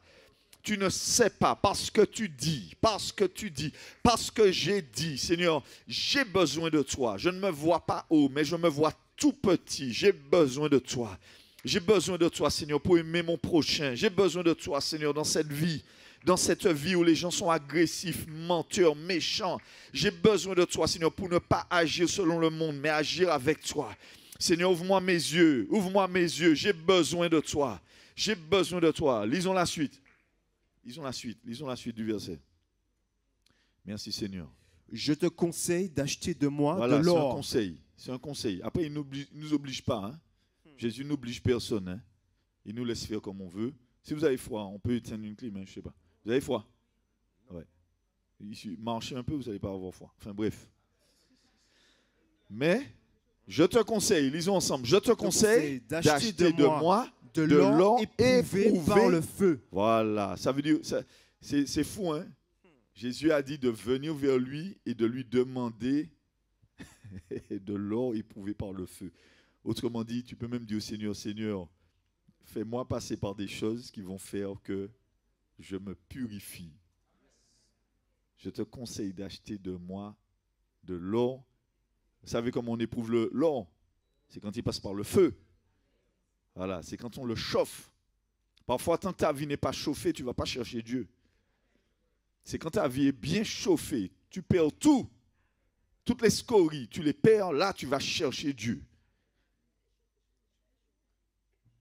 Tu ne sais pas parce que tu dis, parce que j'ai dit, Seigneur, j'ai besoin de toi. Je ne me vois pas haut, mais je me vois tout petit. J'ai besoin de toi. J'ai besoin de toi, Seigneur, pour aimer mon prochain. J'ai besoin de toi, Seigneur, dans cette vie où les gens sont agressifs, menteurs, méchants. J'ai besoin de toi, Seigneur, pour ne pas agir selon le monde, mais agir avec toi. Seigneur, ouvre-moi mes yeux, j'ai besoin de toi. J'ai besoin de toi. Lisons la suite du verset. Merci, Seigneur. Je te conseille d'acheter de moi voilà, de l'or. C'est un conseil. Après, il ne nous oblige pas, hein. Jésus n'oblige personne. Hein. Il nous laisse faire comme on veut. Si vous avez froid, on peut éteindre une clim, hein, je ne sais pas. Vous avez froid? Ouais. Ici, marchez un peu, vous n'allez pas avoir froid. Enfin bref. Mais, je te conseille, lisons ensemble, je te conseille d'acheter de moi de l'or éprouvé par le feu. Voilà, ça veut dire, c'est fou, hein? Jésus a dit de venir vers lui et de lui demander de l'or éprouvé par le feu. Autrement dit, tu peux même dire au Seigneur, Seigneur, fais-moi passer par des choses qui vont faire que je me purifie. Je te conseille d'acheter de moi de l'or. Vous savez comment on éprouve l'or? C'est quand il passe par le feu. Voilà, c'est quand on le chauffe. Parfois, tant que ta vie n'est pas chauffée, tu ne vas pas chercher Dieu. C'est quand ta vie est bien chauffée, tu perds tout. Toutes les scories, tu les perds, là tu vas chercher Dieu.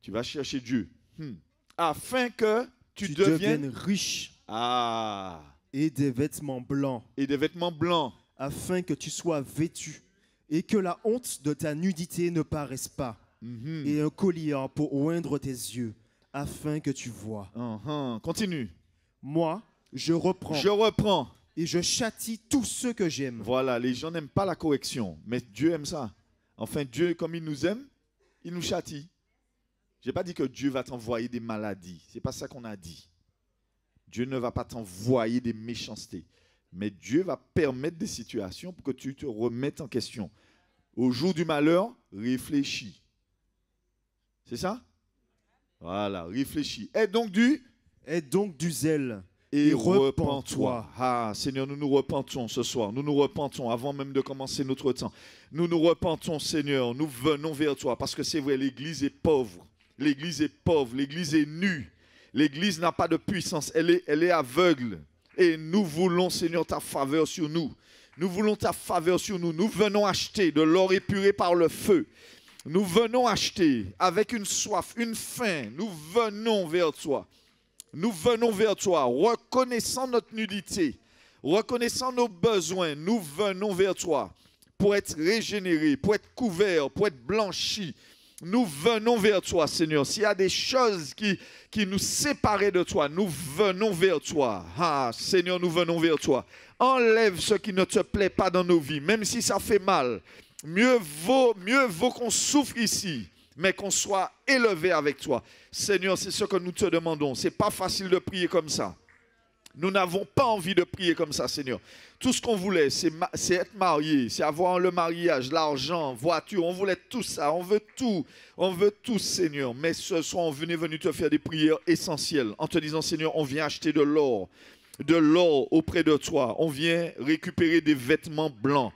Tu vas chercher Dieu. Afin que tu deviennes riche. Ah. Et des vêtements blancs. Afin que tu sois vêtu et que la honte de ta nudité ne paraisse pas. Et un collier pour oindre tes yeux afin que tu vois. Continue. Moi, je reprends. Et je châtie tous ceux que j'aime. Voilà, les gens n'aiment pas la correction, mais Dieu aime ça. Enfin, Dieu, comme il nous aime, il nous châtie. Je n'ai pas dit que Dieu va t'envoyer des maladies. Ce n'est pas ça qu'on a dit. Dieu ne va pas t'envoyer des méchancetés. Mais Dieu va permettre des situations pour que tu te remettes en question. Au jour du malheur, réfléchis. C'est ça? Voilà, réfléchis. Aie donc du zèle. Et repens-toi. Ah, Seigneur, nous nous repentons ce soir. Nous nous repentons avant même de commencer notre temps. Nous nous repentons, Seigneur. Nous venons vers toi parce que c'est vrai, l'Église est pauvre. L'Église est pauvre. L'Église est nue. L'Église n'a pas de puissance. Elle est aveugle. Et nous voulons, Seigneur, ta faveur sur nous. Nous voulons ta faveur sur nous. Nous venons acheter de l'or épuré par le feu. Nous venons acheter avec une soif, une faim. Nous venons vers toi. Nous venons vers toi, reconnaissant notre nudité, reconnaissant nos besoins. Nous venons vers toi pour être régénérés, pour être couverts, pour être blanchis. Nous venons vers toi, Seigneur. S'il y a des choses qui nous séparaient de toi, nous venons vers toi. Ah, Seigneur, nous venons vers toi. Enlève ce qui ne te plaît pas dans nos vies, même si ça fait mal. Mieux vaut qu'on souffre ici, mais qu'on soit élevé avec toi. Seigneur, c'est ce que nous te demandons. Ce n'est pas facile de prier comme ça. Nous n'avons pas envie de prier comme ça, Seigneur. Tout ce qu'on voulait, c'est être marié, c'est avoir le mariage, l'argent, voiture. On voulait tout ça, on veut tout, Seigneur. Mais ce soir, on est venu te faire des prières essentielles en te disant, Seigneur, on vient acheter de l'or auprès de toi. On vient récupérer des vêtements blancs.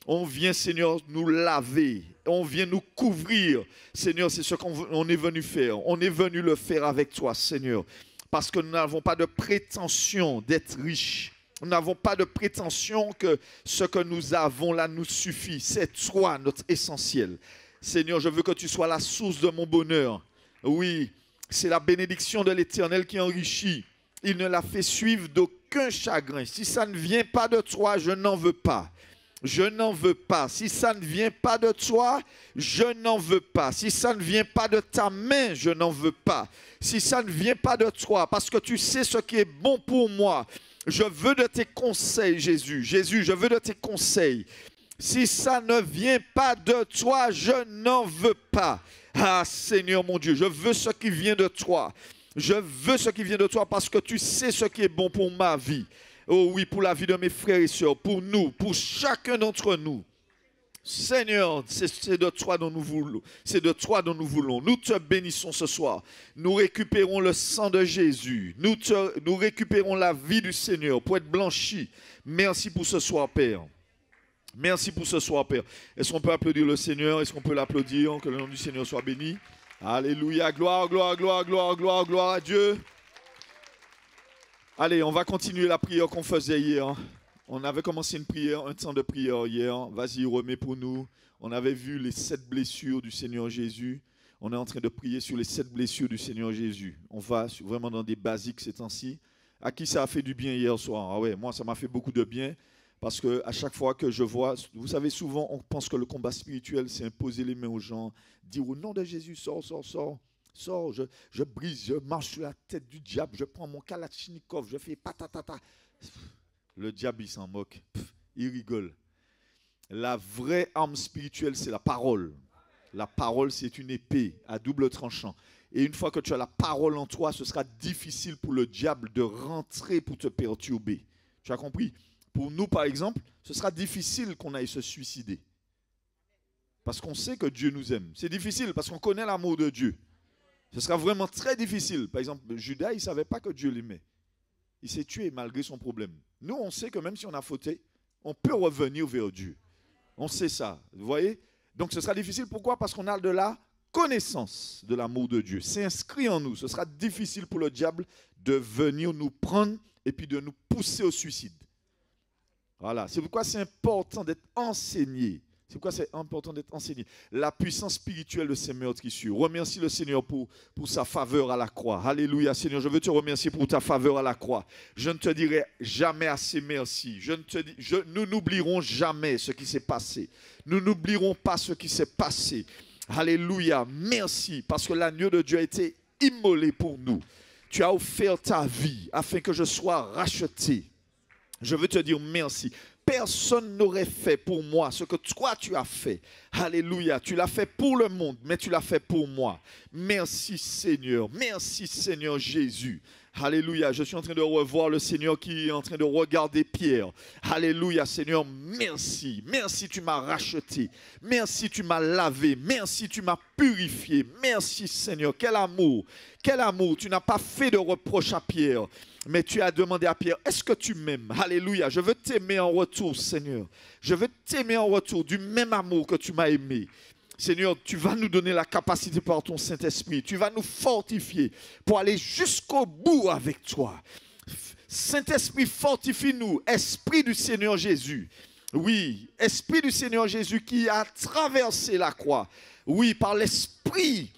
On vient, Seigneur, nous laver. On vient nous couvrir. Seigneur, c'est ce qu'on est venu faire. On est venu le faire avec toi, Seigneur. Parce que nous n'avons pas de prétention d'être riches. Nous n'avons pas de prétention que ce que nous avons là nous suffit. C'est toi, notre essentiel. Seigneur, je veux que tu sois la source de mon bonheur. Oui, c'est la bénédiction de l'Éternel qui enrichit. Il ne la fait suivre d'aucun chagrin. Si ça ne vient pas de toi, je n'en veux pas. Je n'en veux pas. Si ça ne vient pas de toi, je n'en veux pas. Si ça ne vient pas de ta main, je n'en veux pas. Si ça ne vient pas de toi, parce que tu sais ce qui est bon pour moi, je veux de tes conseils, Jésus. Jésus, je veux de tes conseils. Si ça ne vient pas de toi, je n'en veux pas. Ah, Seigneur mon Dieu, je veux ce qui vient de toi. Je veux ce qui vient de toi parce que tu sais ce qui est bon pour ma vie. Oh oui, pour la vie de mes frères et sœurs, pour nous, pour chacun d'entre nous. Seigneur, c'est de toi dont nous voulons. C'est de toi dont nous voulons. Nous te bénissons ce soir. Nous récupérons le sang de Jésus. Nous récupérons la vie du Seigneur pour être blanchis. Merci pour ce soir, Père. Merci pour ce soir, Père. Est-ce qu'on peut applaudir le Seigneur? Est-ce qu'on peut l'applaudir? Que le nom du Seigneur soit béni. Alléluia. Gloire, gloire, gloire, gloire, gloire, gloire à Dieu. Allez, on va continuer la prière qu'on faisait hier. On avait commencé une prière, un temps de prière hier. Vas-y, remets pour nous. On avait vu les 7 blessures du Seigneur Jésus. On est en train de prier sur les 7 blessures du Seigneur Jésus. On va vraiment dans des basiques ces temps-ci. À qui ça a fait du bien hier soir? Ah ouais, moi ça m'a fait beaucoup de bien. Parce qu'à chaque fois que je vois, vous savez, souvent on pense que le combat spirituel, c'est imposer les mains aux gens, dire au nom de Jésus, sors, sors, sors. Sors, je brise, je marche sur la tête du diable, je prends mon kalachnikov, je fais patatata. Le diable, il s'en moque, il rigole. La vraie arme spirituelle, c'est la parole. La parole, c'est une épée à double tranchant. Et une fois que tu as la parole en toi, ce sera difficile pour le diable de rentrer pour te perturber. Tu as compris? Pour nous, par exemple, ce sera difficile qu'on aille se suicider. Parce qu'on sait que Dieu nous aime. C'est difficile parce qu'on connaît l'amour de Dieu. Ce sera vraiment très difficile. Par exemple, Judas, il ne savait pas que Dieu l'aimait. Il s'est tué malgré son problème. Nous, on sait que même si on a fauté, on peut revenir vers Dieu. On sait ça. Vous voyez? Donc, ce sera difficile. Pourquoi? Parce qu'on a de la connaissance de l'amour de Dieu. C'est inscrit en nous. Ce sera difficile pour le diable de venir nous prendre et puis de nous pousser au suicide. Voilà. C'est pourquoi c'est important d'être enseigné. C'est pourquoi c'est important d'être enseigné. La puissance spirituelle de ces meurtrissures. Remercie le Seigneur pour sa faveur à la croix. Alléluia, Seigneur. Je veux te remercier pour ta faveur à la croix. Je ne te dirai jamais assez merci. Nous n'oublierons jamais ce qui s'est passé. Nous n'oublierons pas ce qui s'est passé. Alléluia. Merci parce que l'agneau de Dieu a été immolé pour nous. Tu as offert ta vie afin que je sois racheté. Je veux te dire merci. personne n'aurait fait pour moi ce que toi tu as fait. Alléluia, tu l'as fait pour le monde, mais tu l'as fait pour moi. Merci Seigneur Jésus. Alléluia, je suis en train de revoir le Seigneur qui est en train de regarder Pierre. Alléluia, Seigneur, merci. Merci, tu m'as racheté. Merci, tu m'as lavé. Merci, tu m'as purifié. Merci, Seigneur. Quel amour. Quel amour. Tu n'as pas fait de reproche à Pierre, mais tu as demandé à Pierre, est-ce que tu m'aimes? Alléluia, je veux t'aimer en retour, Seigneur. Je veux t'aimer en retour du même amour que tu m'as aimé. Seigneur, tu vas nous donner la capacité par ton Saint-Esprit. Tu vas nous fortifier pour aller jusqu'au bout avec toi. Saint-Esprit, fortifie-nous. Esprit du Seigneur Jésus. Oui, Esprit du Seigneur Jésus qui a traversé la croix. Oui, par l'Esprit,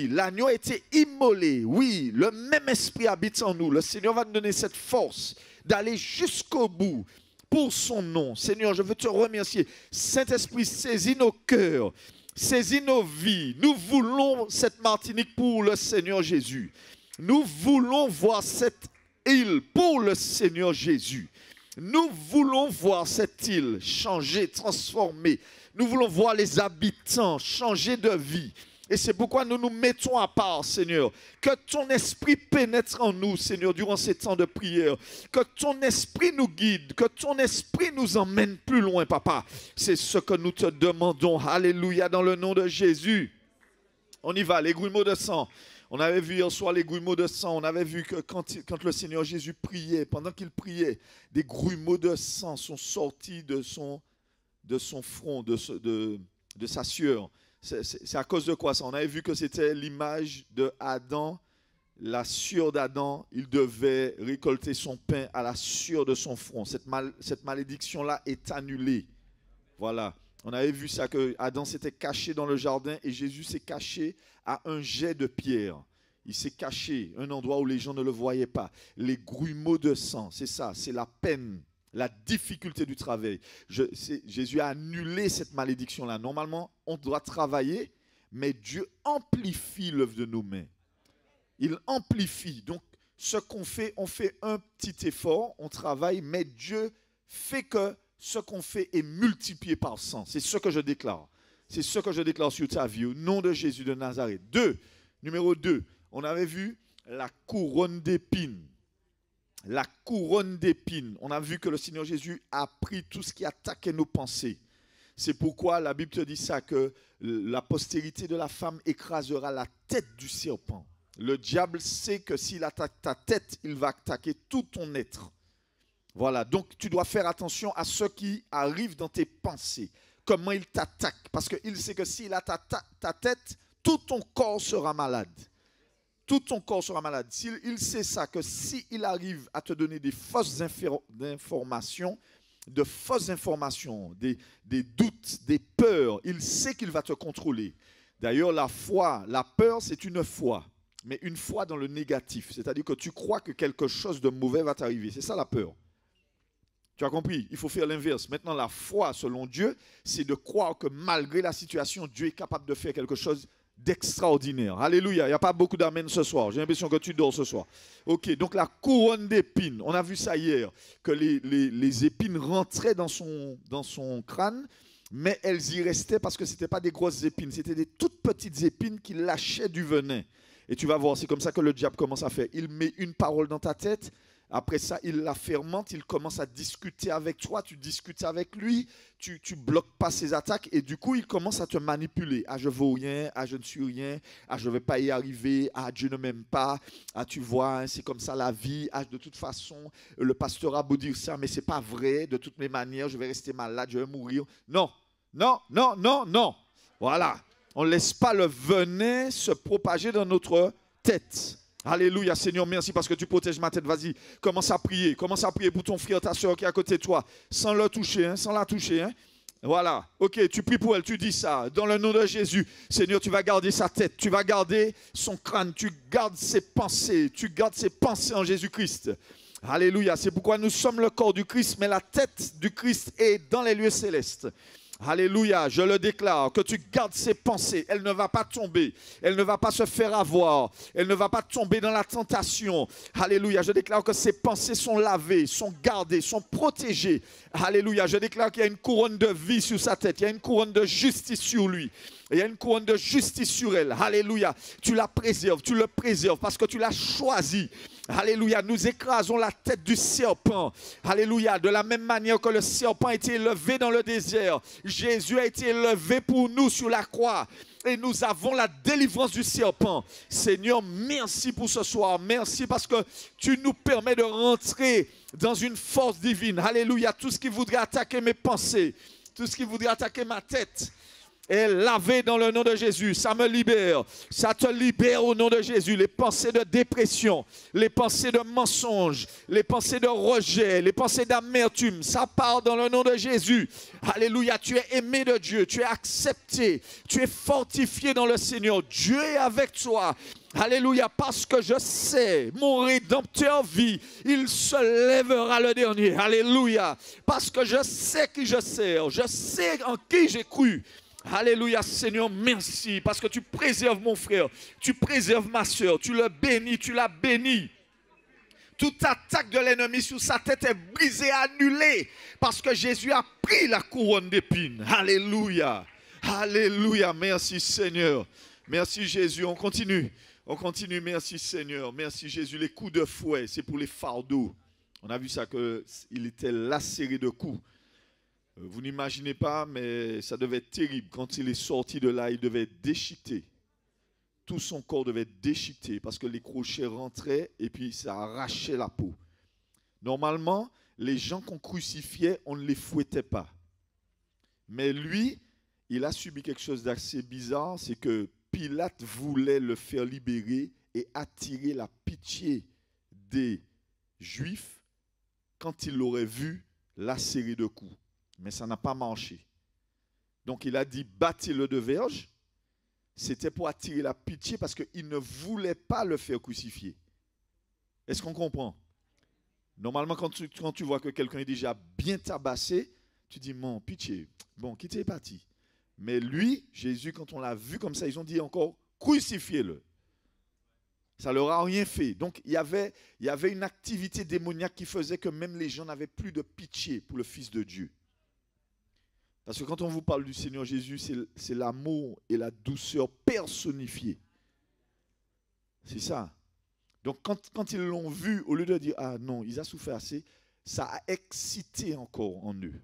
l'agneau a été immolé. Oui, le même Esprit habite en nous. Le Seigneur va nous donner cette force d'aller jusqu'au bout. Pour son nom. Seigneur, je veux te remercier. Saint-Esprit, saisis nos cœurs, saisis nos vies. Nous voulons cette Martinique pour le Seigneur Jésus. Nous voulons voir cette île pour le Seigneur Jésus. Nous voulons voir cette île changer, transformer. Nous voulons voir les habitants changer de vie. Et c'est pourquoi nous nous mettons à part, Seigneur. Que ton esprit pénètre en nous, Seigneur, durant ces temps de prière. Que ton esprit nous guide, que ton esprit nous emmène plus loin, Papa. C'est ce que nous te demandons. Alléluia, dans le nom de Jésus. On y va, les grumeaux de sang. On avait vu hier soir les grumeaux de sang. On avait vu que quand le Seigneur Jésus priait, pendant qu'il priait, des grumeaux de sang sont sortis de son front, de sa sueur. C'est à cause de quoi ça? On avait vu que c'était l'image de Adam, la sueur d'Adam. Il devait récolter son pain à la sueur de son front. Cette malédiction-là est annulée. Voilà. On avait vu ça, que Adam s'était caché dans le jardin et Jésus s'est caché à un jet de pierre. Il s'est caché, un endroit où les gens ne le voyaient pas. Les grumeaux de sang, c'est ça, c'est la peine. La difficulté du travail. Jésus a annulé cette malédiction-là. Normalement, on doit travailler, mais Dieu amplifie l'œuvre de nos mains. Il amplifie. Donc, ce qu'on fait, on fait un petit effort, on travaille, mais Dieu fait que ce qu'on fait est multiplié par 100. C'est ce que je déclare. C'est ce que je déclare sur ta vie, au nom de Jésus de Nazareth. Numéro 2, on avait vu la couronne d'épines. La couronne d'épines. On a vu que le Seigneur Jésus a pris tout ce qui attaquait nos pensées. C'est pourquoi la Bible te dit ça, que la postérité de la femme écrasera la tête du serpent. Le diable sait que s'il attaque ta tête, il va attaquer tout ton être. Voilà, donc tu dois faire attention à ce qui arrive dans tes pensées. Comment il t'attaque. Parce qu'il sait que s'il attaque ta tête, tout ton corps sera malade. Tout ton corps sera malade. Il sait ça, que s'il arrive à te donner des fausses informations, des doutes, des peurs, il sait qu'il va te contrôler. D'ailleurs, la peur, c'est une foi, mais une foi dans le négatif. C'est-à-dire que tu crois que quelque chose de mauvais va t'arriver. C'est ça la peur. Tu as compris? Il faut faire l'inverse. Maintenant, la foi, selon Dieu, c'est de croire que malgré la situation, Dieu est capable de faire quelque chose d'extraordinaire. Alléluia. Il n'y a pas beaucoup d'amen ce soir. J'ai l'impression que tu dors ce soir. Ok, donc la couronne d'épines. On a vu ça hier, que les épines rentraient dans son crâne, mais elles y restaient parce que ce n'étaient pas des grosses épines. C'était des toutes petites épines qui lâchaient du venin. Et tu vas voir, c'est comme ça que le diable commence à faire. Il met une parole dans ta tête. Après ça, il la fermente, il commence à discuter avec toi, tu discutes avec lui, tu bloques pas ses attaques et du coup, il commence à te manipuler. Ah, je vaux rien, ah, je ne suis rien, ah, je ne vais pas y arriver, ah, Dieu ne m'aime pas, ah, tu vois, hein, c'est comme ça la vie, ah, de toute façon, le pasteur a beau dire ça, mais ce n'est pas vrai, de toutes mes manières, je vais rester malade, je vais mourir. Non, non, non, non, non. Voilà, on ne laisse pas le venin se propager dans notre tête. Alléluia, Seigneur, merci parce que tu protèges ma tête. Vas-y, commence à prier pour ton frère, ta soeur qui est à côté de toi, sans le toucher, hein, sans la toucher. Hein. Voilà, ok, tu pries pour elle, tu dis ça. Dans le nom de Jésus, Seigneur, tu vas garder sa tête, tu vas garder son crâne, tu gardes ses pensées en Jésus-Christ. Alléluia, c'est pourquoi nous sommes le corps du Christ, mais la tête du Christ est dans les lieux célestes. Alléluia, je le déclare, que tu gardes ses pensées. Elle ne va pas tomber, elle ne va pas se faire avoir, elle ne va pas tomber dans la tentation. Alléluia, je déclare que ses pensées sont lavées, sont gardées, sont protégées. Alléluia, je déclare qu'il y a une couronne de vie sur sa tête, il y a une couronne de justice sur lui. Il y a une couronne de justice sur elle. Alléluia. Tu la préserves, tu le préserves parce que tu l'as choisi. Alléluia. Nous écrasons la tête du serpent. Alléluia. De la même manière que le serpent a été élevé dans le désert, Jésus a été élevé pour nous sur la croix. Et nous avons la délivrance du serpent. Seigneur, merci pour ce soir. Merci parce que tu nous permets de rentrer dans une force divine. Alléluia. Tout ce qui voudrait attaquer mes pensées, tout ce qui voudrait attaquer ma tête, est lavé dans le nom de Jésus. Ça me libère. Ça te libère au nom de Jésus. Les pensées de dépression, les pensées de mensonge, les pensées de rejet, les pensées d'amertume, ça part dans le nom de Jésus. Alléluia. Tu es aimé de Dieu. Tu es accepté. Tu es fortifié dans le Seigneur. Dieu est avec toi. Alléluia, parce que je sais, mon Rédempteur vit, il se lèvera le dernier. Alléluia, parce que je sais qui je sers, je sais en qui j'ai cru. Alléluia, Seigneur, merci, parce que tu préserves mon frère, tu préserves ma soeur, tu le bénis, tu l'as béni. Toute attaque de l'ennemi sur sa tête est brisée, annulée, parce que Jésus a pris la couronne d'épines. Alléluia, alléluia, merci Seigneur, merci Jésus, on continue, merci Seigneur, merci Jésus. Les coups de fouet, c'est pour les fardeaux. On a vu ça qu'il était lacéré de coups. Vous n'imaginez pas, mais ça devait être terrible. Quand il est sorti de là, il devait être déchiqueté. Tout son corps devait être déchiqueté parce que les crochets rentraient et puis ça arrachait la peau. Normalement, les gens qu'on crucifiait, on ne les fouettait pas. Mais lui, il a subi quelque chose d'assez bizarre, c'est que Pilate voulait le faire libérer et attirer la pitié des Juifs quand il l'aurait vu lacéré de coups. Mais ça n'a pas marché. Donc il a dit, battez-le de verge. C'était pour attirer la pitié parce qu'il ne voulait pas le faire crucifier. Est-ce qu'on comprend? Normalement, quand tu vois que quelqu'un est déjà bien tabassé, tu dis, mon pitié, bon, quittez est parti. Mais lui, Jésus, quand on l'a vu comme ça, ils ont dit encore, crucifiez-le. Ça ne leur a rien fait. Donc il y avait une activité démoniaque qui faisait que même les gens n'avaient plus de pitié pour le Fils de Dieu. Parce que quand on vous parle du Seigneur Jésus, c'est l'amour et la douceur personnifiée. C'est ça. Donc quand ils l'ont vu, au lieu de dire « Ah non, il a souffert assez », ça a excité encore en eux.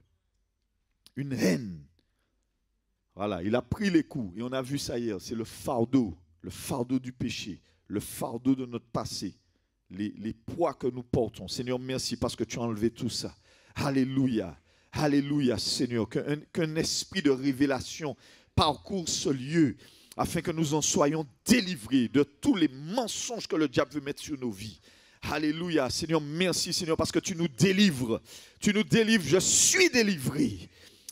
Une haine. Voilà, il a pris les coups. Et on a vu ça hier. C'est le fardeau du péché, le fardeau de notre passé, les poids que nous portons. Seigneur, merci parce que tu as enlevé tout ça. Alléluia. Alléluia, Seigneur, qu'un esprit de révélation parcourt ce lieu afin que nous en soyons délivrés de tous les mensonges que le diable veut mettre sur nos vies. Alléluia, Seigneur, merci Seigneur parce que tu nous délivres. Tu nous délivres, je suis délivré.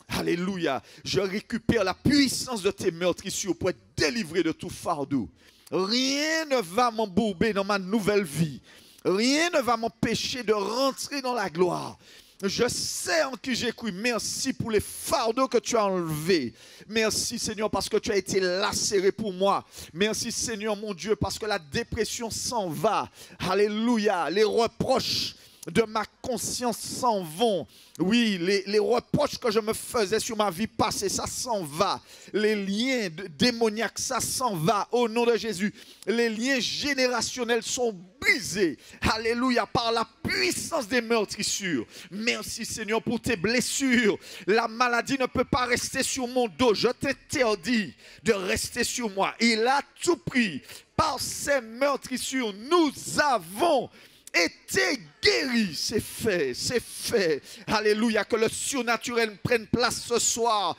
Alléluia, je récupère la puissance de tes meurtrissures pour être délivré de tout fardeau. Rien ne va m'embourber dans ma nouvelle vie. Rien ne va m'empêcher de rentrer dans la gloire. Je sais en qui j'ai cru. Merci pour les fardeaux que tu as enlevés. Merci Seigneur parce que tu as été lacéré pour moi. Merci Seigneur mon Dieu parce que la dépression s'en va. Alléluia. Les reproches de ma conscience s'en vont. Oui, les reproches que je me faisais sur ma vie passée, ça s'en va. Les liens démoniaques, ça s'en va au nom de Jésus. Les liens générationnels sont brisés. Alléluia, par la puissance des meurtrissures. Merci Seigneur pour tes blessures. La maladie ne peut pas rester sur mon dos. Je t'interdis de rester sur moi. Il a tout pris. Par ces meurtrissures, nous avons été guéri, c'est fait, c'est fait. Alléluia, que le surnaturel prenne place ce soir.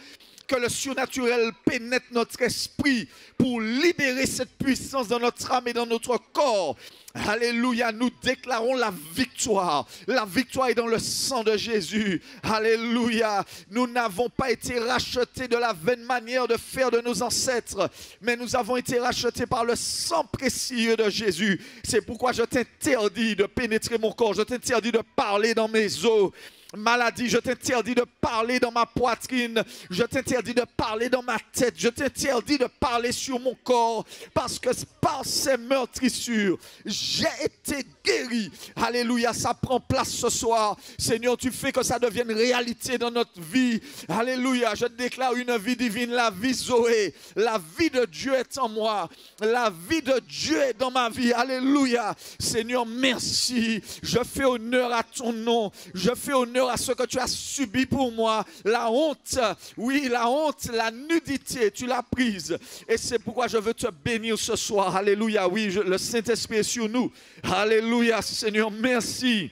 Que le surnaturel pénètre notre esprit pour libérer cette puissance dans notre âme et dans notre corps. Alléluia, nous déclarons la victoire. La victoire est dans le sang de Jésus. Alléluia, nous n'avons pas été rachetés de la vaine manière de faire de nos ancêtres, mais nous avons été rachetés par le sang précieux de Jésus. C'est pourquoi je t'interdis de pénétrer mon corps, je t'interdis de parler dans mes os. Maladie, je t'interdis de parler dans ma poitrine. Je t'interdis de parler dans ma tête. Je t'interdis de parler sur mon corps. Parce que par ces meurtrissures, j'ai été guéri. Alléluia, ça prend place ce soir. Seigneur, tu fais que ça devienne réalité dans notre vie. Alléluia, je déclare une vie divine, la vie Zoé. La vie de Dieu est en moi. La vie de Dieu est dans ma vie. Alléluia. Seigneur, merci. Je fais honneur à ton nom. Je fais honneur à ce que tu as subi pour moi. La honte, oui, la honte, la nudité, tu l'as prise. Et c'est pourquoi je veux te bénir ce soir. Alléluia, oui, le Saint-Esprit est sur nous. Alléluia, Seigneur, merci.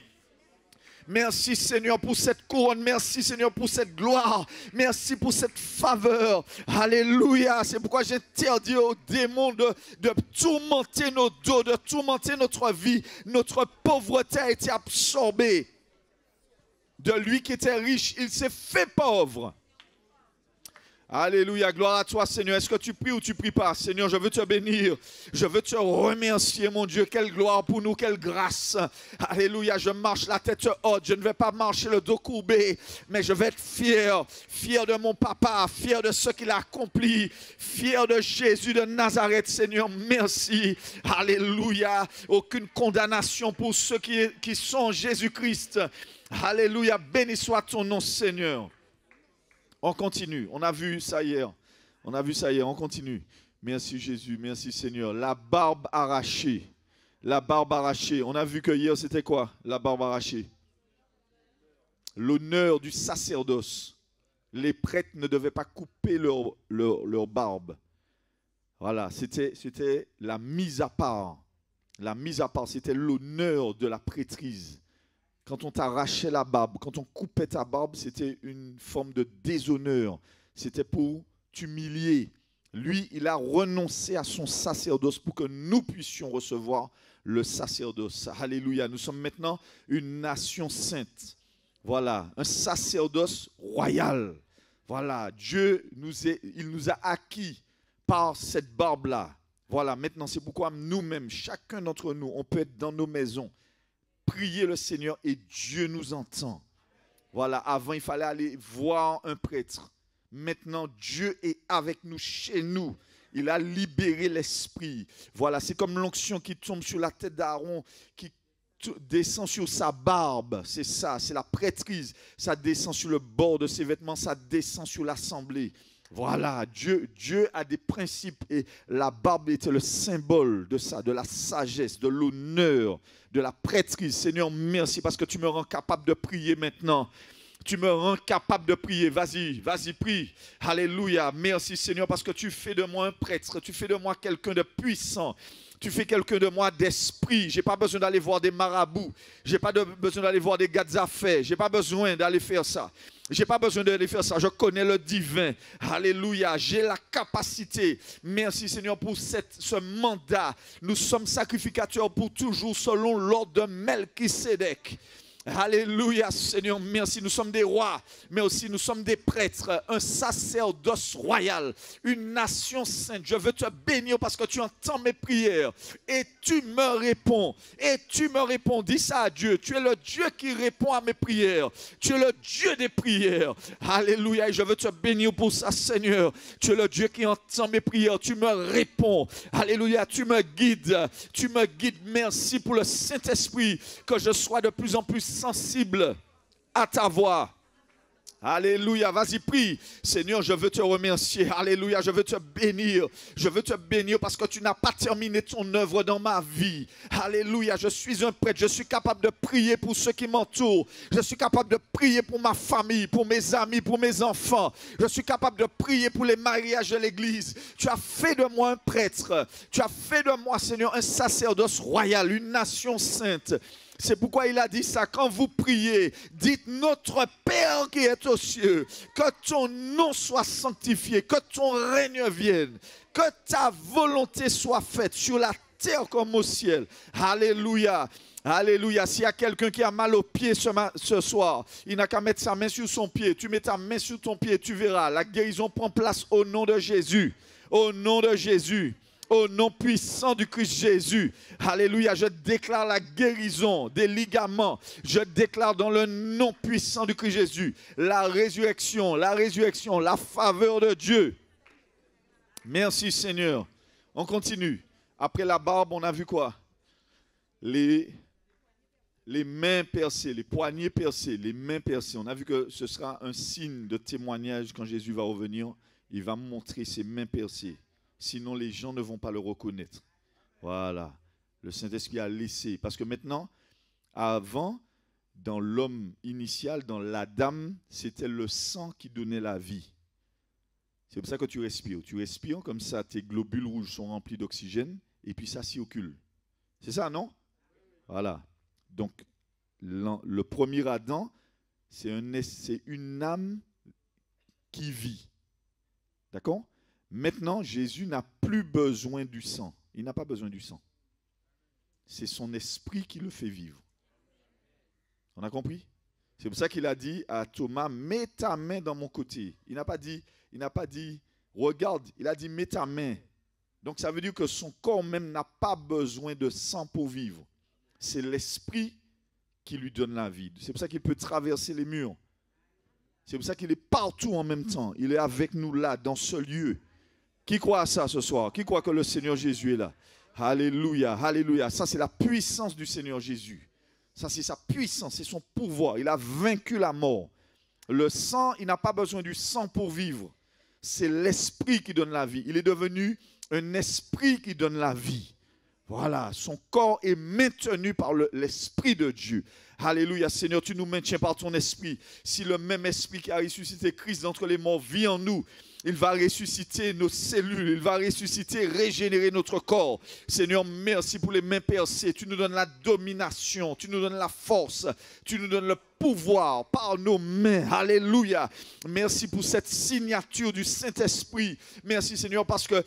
Merci Seigneur pour cette couronne, merci Seigneur pour cette gloire, merci pour cette faveur. Alléluia, c'est pourquoi j'interdis aux démons de tourmenter nos dos, de tourmenter notre vie. Notre pauvreté a été absorbée. De lui qui était riche, il s'est fait pauvre. Alléluia, gloire à toi Seigneur. Est-ce que tu pries ou tu pries pas? Seigneur, je veux te bénir. Je veux te remercier mon Dieu. Quelle gloire pour nous, quelle grâce. Alléluia, je marche la tête haute. Je ne vais pas marcher le dos courbé. Mais je vais être fier. Fier de mon papa. Fier de ce qu'il a accompli. Fier de Jésus de Nazareth. Seigneur, merci. Alléluia. Aucune condamnation pour ceux qui sont en Jésus-Christ. Alléluia, béni soit ton nom Seigneur. On continue, on a vu ça hier. On continue. Merci Jésus, merci Seigneur. La barbe arrachée. La barbe arrachée. On a vu que hier c'était quoi? La barbe arrachée. L'honneur du sacerdoce. Les prêtres ne devaient pas couper leur barbe. Voilà, c'était la mise à part. La mise à part, c'était l'honneur de la prêtrise. Quand on t'arrachait la barbe, quand on coupait ta barbe, c'était une forme de déshonneur. C'était pour t'humilier. Lui, il a renoncé à son sacerdoce pour que nous puissions recevoir le sacerdoce. Alléluia. Nous sommes maintenant une nation sainte. Voilà, un sacerdoce royal. Voilà, Dieu il nous a acquis par cette barbe-là. Voilà, maintenant c'est pourquoi nous-mêmes, chacun d'entre nous, on peut être dans nos maisons, prier le Seigneur et Dieu nous entend. Voilà, avant il fallait aller voir un prêtre. Maintenant Dieu est avec nous, chez nous. Il a libéré l'esprit. Voilà, c'est comme l'onction qui tombe sur la tête d'Aaron, qui descend sur sa barbe. C'est ça, c'est la prêtrise. Ça descend sur le bord de ses vêtements, ça descend sur l'assemblée. Voilà, Dieu a des principes et la barbe était le symbole de ça, de la sagesse, de l'honneur, de la prêtrise. Seigneur, merci parce que tu me rends capable de prier maintenant. Tu me rends capable de prier. Vas-y, prie. Alléluia. Merci Seigneur parce que tu fais de moi un prêtre. Tu fais de moi quelqu'un de puissant. Tu fais quelqu'un de moi d'esprit. Je n'ai pas besoin d'aller voir des marabouts. Je n'ai pas besoin d'aller voir des gars d'affaires. Je n'ai pas besoin d'aller faire ça. Je n'ai pas besoin d'aller faire ça. Je connais le divin. Alléluia. J'ai la capacité. Merci Seigneur pour ce mandat. Nous sommes sacrificateurs pour toujours selon l'ordre de Melchisédek. Alléluia Seigneur, merci. Nous sommes des rois, mais aussi nous sommes des prêtres, un sacerdoce royal, une nation sainte. Je veux te bénir parce que tu entends mes prières et tu me réponds. Et tu me réponds, dis ça à Dieu. Tu es le Dieu qui répond à mes prières. Tu es le Dieu des prières. Alléluia, et je veux te bénir pour ça Seigneur. Tu es le Dieu qui entend mes prières. Tu me réponds. Alléluia, tu me guides. Tu me guides. Merci pour le Saint-Esprit, que je sois de plus en plus sensible à ta voix. Alléluia, vas-y prie. Seigneur, je veux te remercier. Alléluia, je veux te bénir. Je veux te bénir parce que tu n'as pas terminé ton œuvre dans ma vie. Alléluia, je suis un prêtre. Je suis capable de prier pour ceux qui m'entourent. Je suis capable de prier pour ma famille, pour mes amis, pour mes enfants. Je suis capable de prier pour les mariages de l'église. Tu as fait de moi un prêtre. Tu as fait de moi, Seigneur, un sacerdoce royal, une nation sainte. C'est pourquoi il a dit ça. Quand vous priez, dites notre Père qui est aux cieux, que ton nom soit sanctifié, que ton règne vienne, que ta volonté soit faite sur la terre comme au ciel. Alléluia. Alléluia. S'il y a quelqu'un qui a mal au pied ce soir, il n'a qu'à mettre sa main sur son pied. Tu mets ta main sur ton pied, tu verras. La guérison prend place au nom de Jésus. Au nom de Jésus. Au nom puissant du Christ Jésus. Alléluia. Je déclare la guérison des ligaments. Je déclare dans le nom puissant du Christ Jésus la résurrection, la faveur de Dieu. Merci Seigneur. On continue. Après la barbe, on a vu quoi? Les mains percées, les poignets percés, les mains percées. On a vu que ce sera un signe de témoignage quand Jésus va revenir. Il va montrer ses mains percées. Sinon, les gens ne vont pas le reconnaître. Voilà. Le Saint-Esprit a laissé. Parce que maintenant, avant, dans l'homme initial, dans l'Adam, c'était le sang qui donnait la vie. C'est pour ça que tu respires. Tu respires, comme ça, tes globules rouges sont remplis d'oxygène, et puis ça circule. C'est ça, non? Voilà. Donc, le premier Adam, c'est une âme qui vit. D'accord? Maintenant, Jésus n'a plus besoin du sang. Il n'a pas besoin du sang. C'est son esprit qui le fait vivre. On a compris? C'est pour ça qu'il a dit à Thomas, mets ta main dans mon côté. Il n'a pas dit, regarde, il a dit, mets ta main. Donc ça veut dire que son corps même n'a pas besoin de sang pour vivre. C'est l'esprit qui lui donne la vie. C'est pour ça qu'il peut traverser les murs. C'est pour ça qu'il est partout en même temps. Il est avec nous là, dans ce lieu. Qui croit à ça ce soir? Qui croit que le Seigneur Jésus est là? Alléluia, alléluia. Ça, c'est la puissance du Seigneur Jésus. Ça, c'est sa puissance, c'est son pouvoir. Il a vaincu la mort. Le sang, il n'a pas besoin du sang pour vivre. C'est l'esprit qui donne la vie. Il est devenu un esprit qui donne la vie. Voilà, son corps est maintenu par l'Esprit de Dieu. Alléluia, Seigneur, tu nous maintiens par ton esprit. Si le même esprit qui a ressuscité Christ d'entre les morts vit en nous, il va ressusciter nos cellules, il va ressusciter, régénérer notre corps. Seigneur, merci pour les mains percées. Tu nous donnes la domination, tu nous donnes la force, tu nous donnes le pouvoir par nos mains. Alléluia. Merci pour cette signature du Saint-Esprit. Merci Seigneur parce que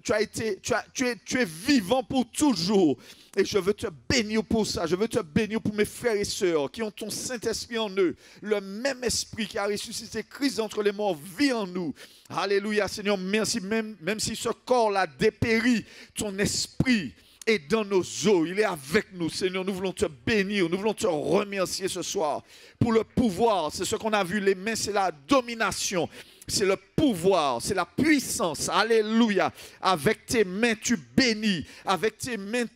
tu es vivant pour toujours. Et je veux te bénir pour ça. Je veux te bénir pour mes frères et sœurs qui ont ton Saint-Esprit en eux. Le même esprit qui a ressuscité Christ d'entre les morts vit en nous. Alléluia, Seigneur, merci. Même si ce corps-là dépérit, ton esprit est dans nos os. Il est avec nous, Seigneur. Nous voulons te bénir. Nous voulons te remercier ce soir pour le pouvoir. C'est ce qu'on a vu. Les mains, c'est la domination. C'est le pouvoir, c'est la puissance. Alléluia. Avec tes mains, tu bénis. Avec tes mains,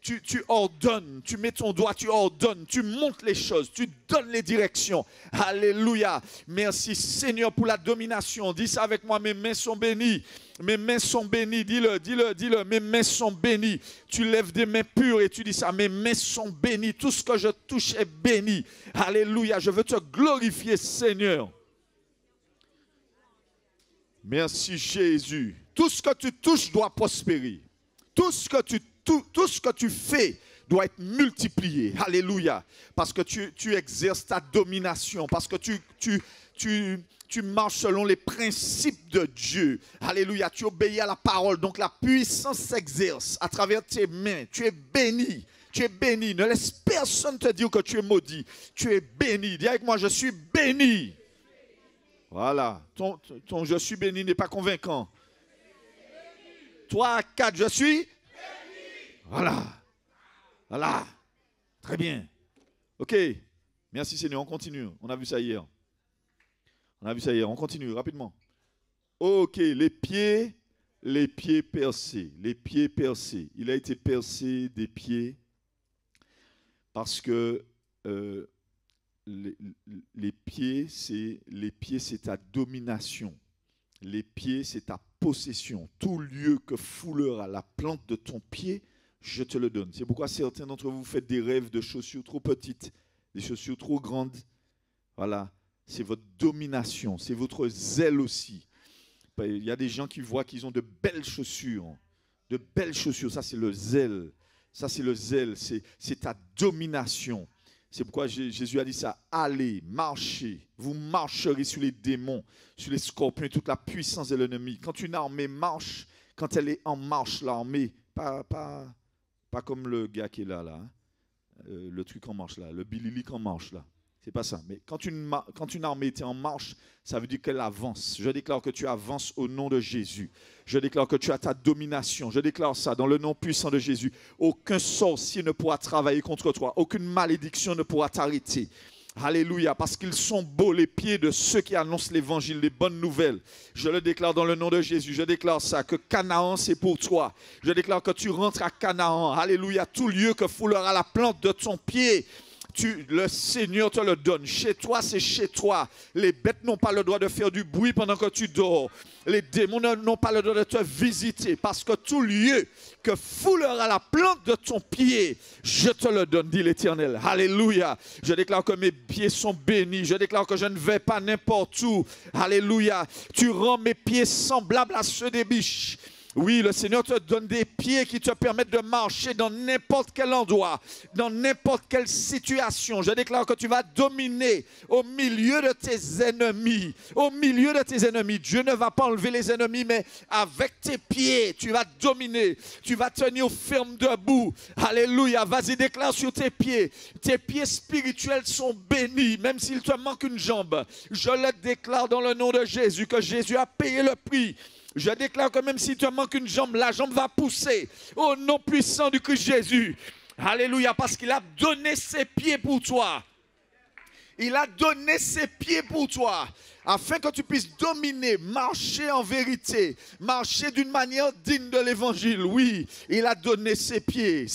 tu ordonnes. Tu mets ton doigt, tu ordonnes. Tu montes les choses. Tu donnes les directions. Alléluia. Merci Seigneur pour la domination. Dis ça avec moi. Mes mains sont bénies. Mes mains sont bénies. Dis-le. Mes mains sont bénies. Tu lèves des mains pures et tu dis ça. Mes mains sont bénies. Tout ce que je touche est béni. Alléluia. Je veux te glorifier, Seigneur. Merci Jésus. Tout ce que tu touches doit prospérer. Tout ce que tu fais doit être multiplié. Alléluia. Parce que tu exerces ta domination. Parce que tu marches selon les principes de Dieu. Alléluia. Tu obéis à la parole. Donc la puissance s'exerce à travers tes mains. Tu es béni. Tu es béni. Ne laisse personne te dire que tu es maudit. Tu es béni. Dis avec moi, je suis béni. Voilà, ton je suis béni n'est pas convaincant. 3, 4, je suis béni. Voilà, très bien. Ok, merci Seigneur, on continue. On a vu ça hier. On continue rapidement. Ok, les pieds percés. Les pieds percés. Il a été percé des pieds parce que... les pieds, c'est ta domination. Les pieds, c'est ta possession. Tout lieu que foulera la plante de ton pied, je te le donne. C'est pourquoi certains d'entre vous faites des rêves de chaussures trop petites, des chaussures trop grandes. Voilà, c'est votre domination, c'est votre zèle aussi. Il y a des gens qui voient qu'ils ont de belles chaussures. De belles chaussures, ça c'est le zèle. Ça c'est le zèle, c'est ta domination. C'est pourquoi Jésus a dit ça. Allez, marchez. Vous marcherez sur les démons, sur les scorpions et toute la puissance de l'ennemi. Quand une armée marche, quand elle est en marche, l'armée, pas comme le gars qui est là, hein, le truc en marche là, le bililic en marche là. C'est pas ça. Mais quand une armée était en marche, ça veut dire qu'elle avance. Je déclare que tu avances au nom de Jésus. Je déclare que tu as ta domination. Je déclare ça dans le nom puissant de Jésus. Aucun sorcier ne pourra travailler contre toi. Aucune malédiction ne pourra t'arrêter. Alléluia, parce qu'ils sont beaux les pieds de ceux qui annoncent l'évangile, les bonnes nouvelles. Je le déclare dans le nom de Jésus. Je déclare ça, que Canaan, c'est pour toi. Je déclare que tu rentres à Canaan. Alléluia, tout lieu que foulera la plante de ton pied. Le Seigneur te le donne. Chez toi, c'est chez toi. Les bêtes n'ont pas le droit de faire du bruit pendant que tu dors. Les démons n'ont pas le droit de te visiter. Parce que tout lieu que foulera la plante de ton pied, je te le donne, dit l'Éternel. Alléluia. Je déclare que mes pieds sont bénis. Je déclare que je ne vais pas n'importe où. Alléluia. Tu rends mes pieds semblables à ceux des biches. Oui, le Seigneur te donne des pieds qui te permettent de marcher dans n'importe quel endroit, dans n'importe quelle situation. Je déclare que tu vas dominer au milieu de tes ennemis. Au milieu de tes ennemis. Dieu ne va pas enlever les ennemis, mais avec tes pieds, tu vas dominer. Tu vas tenir ferme debout. Alléluia. Vas-y, déclare sur tes pieds. Tes pieds spirituels sont bénis, même s'il te manque une jambe. Je le déclare dans le nom de Jésus, que Jésus a payé le prix. Je déclare que même s'il te manque une jambe, la jambe va pousser au nom puissant du Christ Jésus. Alléluia, parce qu'il a donné ses pieds pour toi. Il a donné ses pieds pour toi, afin que tu puisses dominer, marcher en vérité, marcher d'une manière digne de l'évangile. Oui, il a donné ses pieds,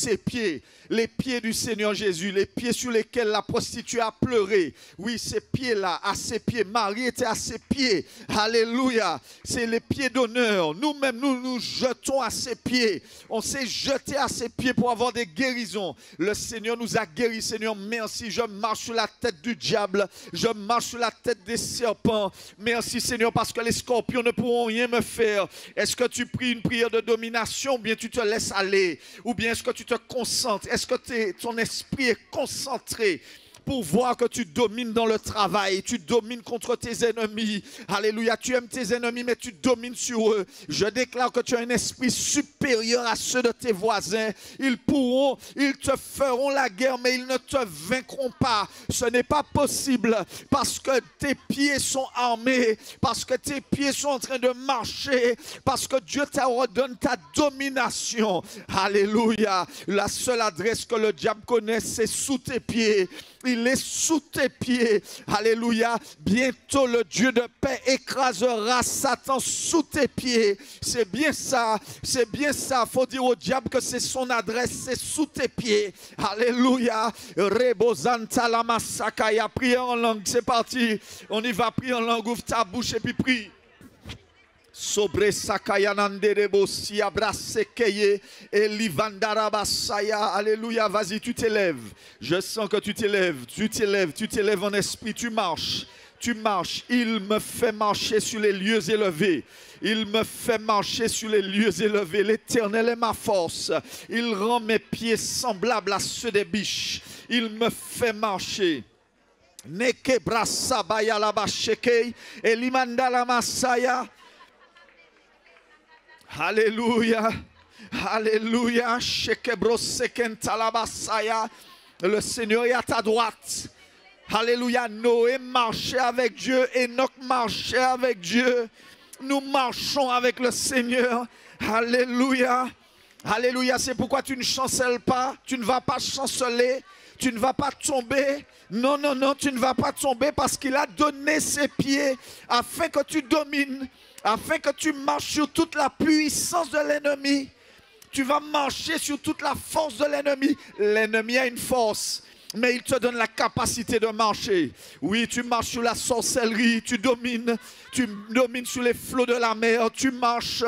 les pieds du Seigneur Jésus, les pieds sur lesquels la prostituée a pleuré. Oui, ces pieds-là, à ses pieds, Marie était à ses pieds. Alléluia, c'est les pieds d'honneur. Nous-mêmes, nous jetons à ses pieds. On s'est jeté à ses pieds pour avoir des guérisons. Le Seigneur nous a guéris. Seigneur, merci. Je marche sur la tête du diable. Je marche sur la tête des serpents. Merci Seigneur, parce que les scorpions ne pourront rien me faire. Est-ce que tu pries une prière de domination, ou bien tu te laisses aller, ou bien est-ce que tu te concentres? Est-ce que ton esprit est concentré pour voir que tu domines dans le travail, tu domines contre tes ennemis. Alléluia, tu aimes tes ennemis, mais tu domines sur eux. Je déclare que tu as un esprit supérieur à ceux de tes voisins. Ils te feront la guerre, mais ils ne te vaincront pas. Ce n'est pas possible, parce que tes pieds sont armés, parce que tes pieds sont en train de marcher, parce que Dieu t'ordonne ta domination. Alléluia. La seule adresse que le diable connaît, c'est sous tes pieds. Il est sous tes pieds. Alléluia. Bientôt le Dieu de paix écrasera Satan sous tes pieds. C'est bien ça. C'est bien ça. Il faut dire au diable que c'est son adresse. C'est sous tes pieds. Alléluia. Rebozanta la masakaya. Priez en langue. C'est parti. On y va. Prier en langue. Ouvre ta bouche et puis prie. Sobre sakayananderebo si abrasekeye elivandarabasaya. Alléluia, vas-y, tu t'élèves. Je sens que tu t'élèves, tu t'élèves en esprit, tu marches. Il me fait marcher sur les lieux élevés. Il me fait marcher sur les lieux élevés. L'Éternel est ma force. Il rend mes pieds semblables à ceux des biches. Il me fait marcher. Neke brasabaya labashekei elimandala masaya. Alléluia, alléluia. Le Seigneur est à ta droite. Alléluia. Noé marchait avec Dieu, Enoch marchait avec Dieu. Nous marchons avec le Seigneur. Alléluia. Alléluia. C'est pourquoi tu ne chancelles pas. Tu ne vas pas chanceler. Tu ne vas pas tomber. Non, non, non, tu ne vas pas tomber, parce qu'il a donné ses pieds afin que tu domines. Afin que tu marches sur toute la puissance de l'ennemi. Tu vas marcher sur toute la force de l'ennemi. L'ennemi a une force, mais il te donne la capacité de marcher. Oui, tu marches sur la sorcellerie, tu domines sur les flots de la mer, tu marches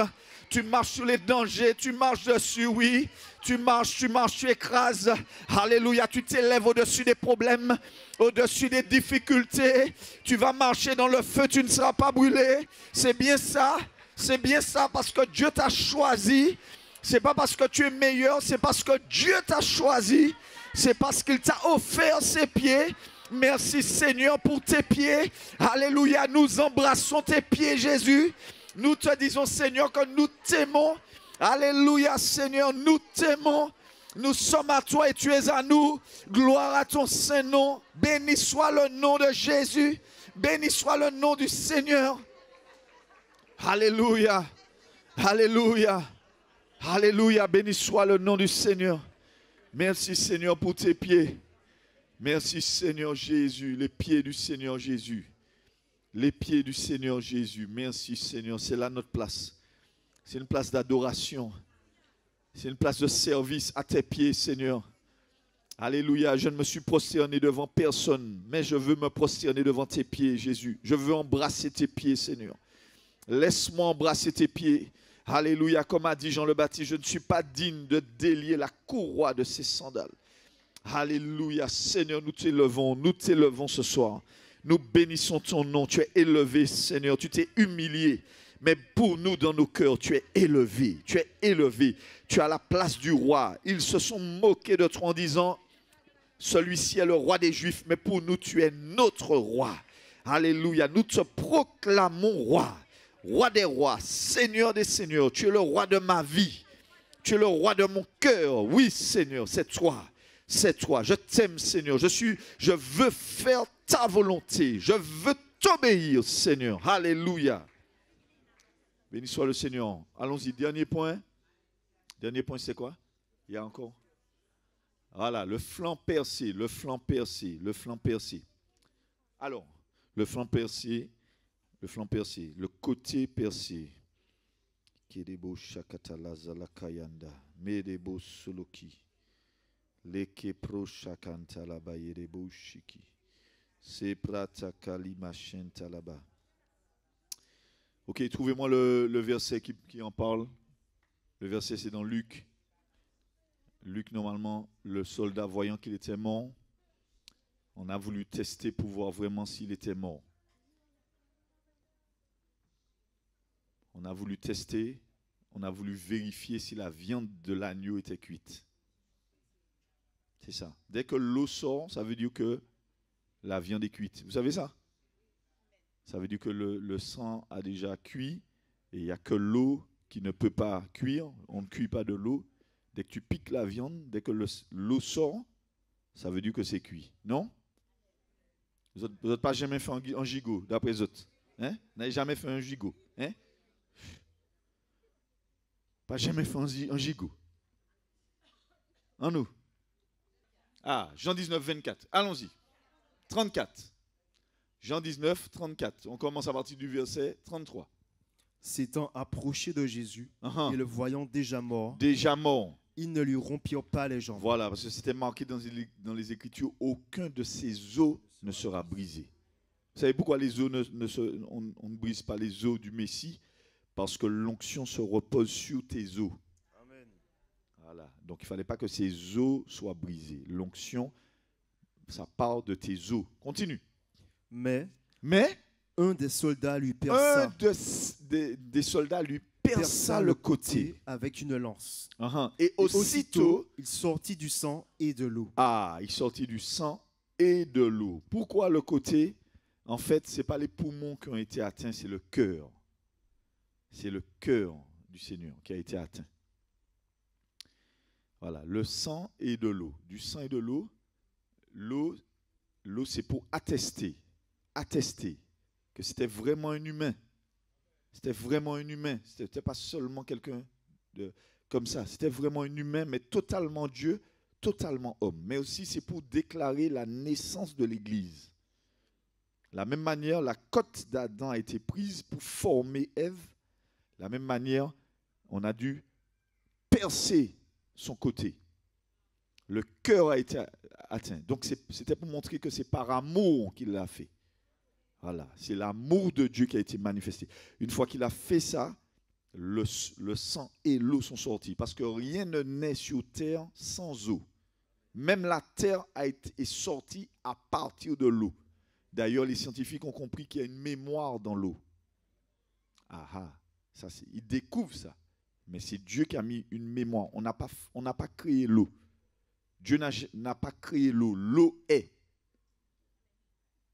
sur les dangers, tu marches dessus, oui. Tu marches, tu écrases. Alléluia, tu t'élèves au-dessus des problèmes, au-dessus des difficultés. Tu vas marcher dans le feu, tu ne seras pas brûlé. C'est bien ça, parce que Dieu t'a choisi. C'est pas parce que tu es meilleur, c'est parce que Dieu t'a choisi. C'est parce qu'il t'a offert ses pieds. Merci Seigneur pour tes pieds. Alléluia, nous embrassons tes pieds Jésus. Nous te disons Seigneur que nous t'aimons. Alléluia Seigneur, nous t'aimons. Nous sommes à toi et tu es à nous. Gloire à ton saint nom. Béni soit le nom de Jésus. Béni soit le nom du Seigneur. Alléluia. Alléluia. Alléluia. Béni soit le nom du Seigneur. Merci Seigneur pour tes pieds. Merci Seigneur Jésus. Les pieds du Seigneur Jésus. Les pieds du Seigneur Jésus. Merci Seigneur. C'est là notre place. C'est une place d'adoration. C'est une place de service à tes pieds, Seigneur. Alléluia. Je ne me suis prosterné devant personne, mais je veux me prosterner devant tes pieds, Jésus. Je veux embrasser tes pieds, Seigneur. Laisse-moi embrasser tes pieds. Alléluia. Comme a dit Jean le Baptiste, je ne suis pas digne de délier la courroie de ses sandales. Alléluia. Seigneur, nous t'élevons ce soir. Nous bénissons ton nom. Tu es élevé, Seigneur. Tu t'es humilié. Mais pour nous, dans nos cœurs, tu es élevé. Tu es élevé. Tu as la place du roi. Ils se sont moqués de toi en disant, celui-ci est le roi des Juifs. Mais pour nous, tu es notre roi. Alléluia. Nous te proclamons roi. Roi des rois. Seigneur des seigneurs. Tu es le roi de ma vie. Tu es le roi de mon cœur. Oui, Seigneur, c'est toi. C'est toi. Je t'aime, Seigneur. Je veux faire ta volonté. Je veux t'obéir, Seigneur. Alléluia. Béni soit le Seigneur. Allons-y. Dernier point. Dernier point, c'est quoi? Il y a encore. Voilà, le flanc percé, le flanc percé, le flanc percé. Alors, le flanc percé, le côté percé. Kedebo shakatala zalakayanda, medebo soloki, leke pro shakantala bayedebo shiki, se prata kalima shentalaba. Ok, trouvez-moi le verset qui en parle. Le verset, c'est dans Luc. Luc, normalement, le soldat voyant qu'il était mort, on a voulu tester pour voir vraiment s'il était mort. On a voulu tester, on a voulu vérifier si la viande de l'agneau était cuite. C'est ça. Dès que l'eau sort, ça veut dire que la viande est cuite. Vous savez ça? Ça veut dire que le sang a déjà cuit et il n'y a que l'eau qui ne peut pas cuire. On ne cuit pas de l'eau. Dès que tu piques la viande, dès que l'eau sort, ça veut dire que c'est cuit. Non? Vous n'avez pas jamais fait un gigot, d'après les autres. Hein? Vous n'avez jamais fait un gigot. Hein? Pas jamais fait un gigot. En nous. Ah, Jean 19, 24. Allons-y. 34. Jean 19, 34. On commence à partir du verset 33. S'étant approché de Jésus et le voyant déjà mort, ils ne lui rompirent pas les jambes. Voilà, parce que c'était marqué dans les Écritures, aucun de ses os ne sera brisé. Vous savez pourquoi les os on ne brise pas les os du Messie? Parce que l'onction se repose sur tes os. Amen. Voilà, donc il ne fallait pas que ses os soient brisés. L'onction, ça part de tes os. Continue. Mais un des soldats lui perça. Des soldats lui perça le côté avec une lance. Et aussitôt, il sortit du sang et de l'eau. Ah, il sortit du sang et de l'eau. Pourquoi le côté? En fait, ce n'est pas les poumons qui ont été atteints, c'est le cœur. C'est le cœur du Seigneur qui a été atteint. Voilà, le sang et de l'eau. Du sang et de l'eau. L'eau, c'est pour attester que c'était vraiment un humain. C'était vraiment un humain. Ce n'était pas seulement quelqu'un comme ça. C'était vraiment un humain, mais totalement Dieu, totalement homme. Mais aussi, c'est pour déclarer la naissance de l'Église. De la même manière, la côte d'Adam a été prise pour former Ève. De la même manière, on a dû percer son côté. Le cœur a été atteint. Donc, c'était pour montrer que c'est par amour qu'il l'a fait. Voilà, c'est l'amour de Dieu qui a été manifesté. Une fois qu'il a fait ça, le sang et l'eau sont sortis. Parce que rien ne naît sur terre sans eau. Même la terre est sortie à partir de l'eau. D'ailleurs, les scientifiques ont compris qu'il y a une mémoire dans l'eau. Ils découvrent ça. Mais c'est Dieu qui a mis une mémoire. On n'a pas créé l'eau. Dieu n'a pas créé l'eau. L'eau est.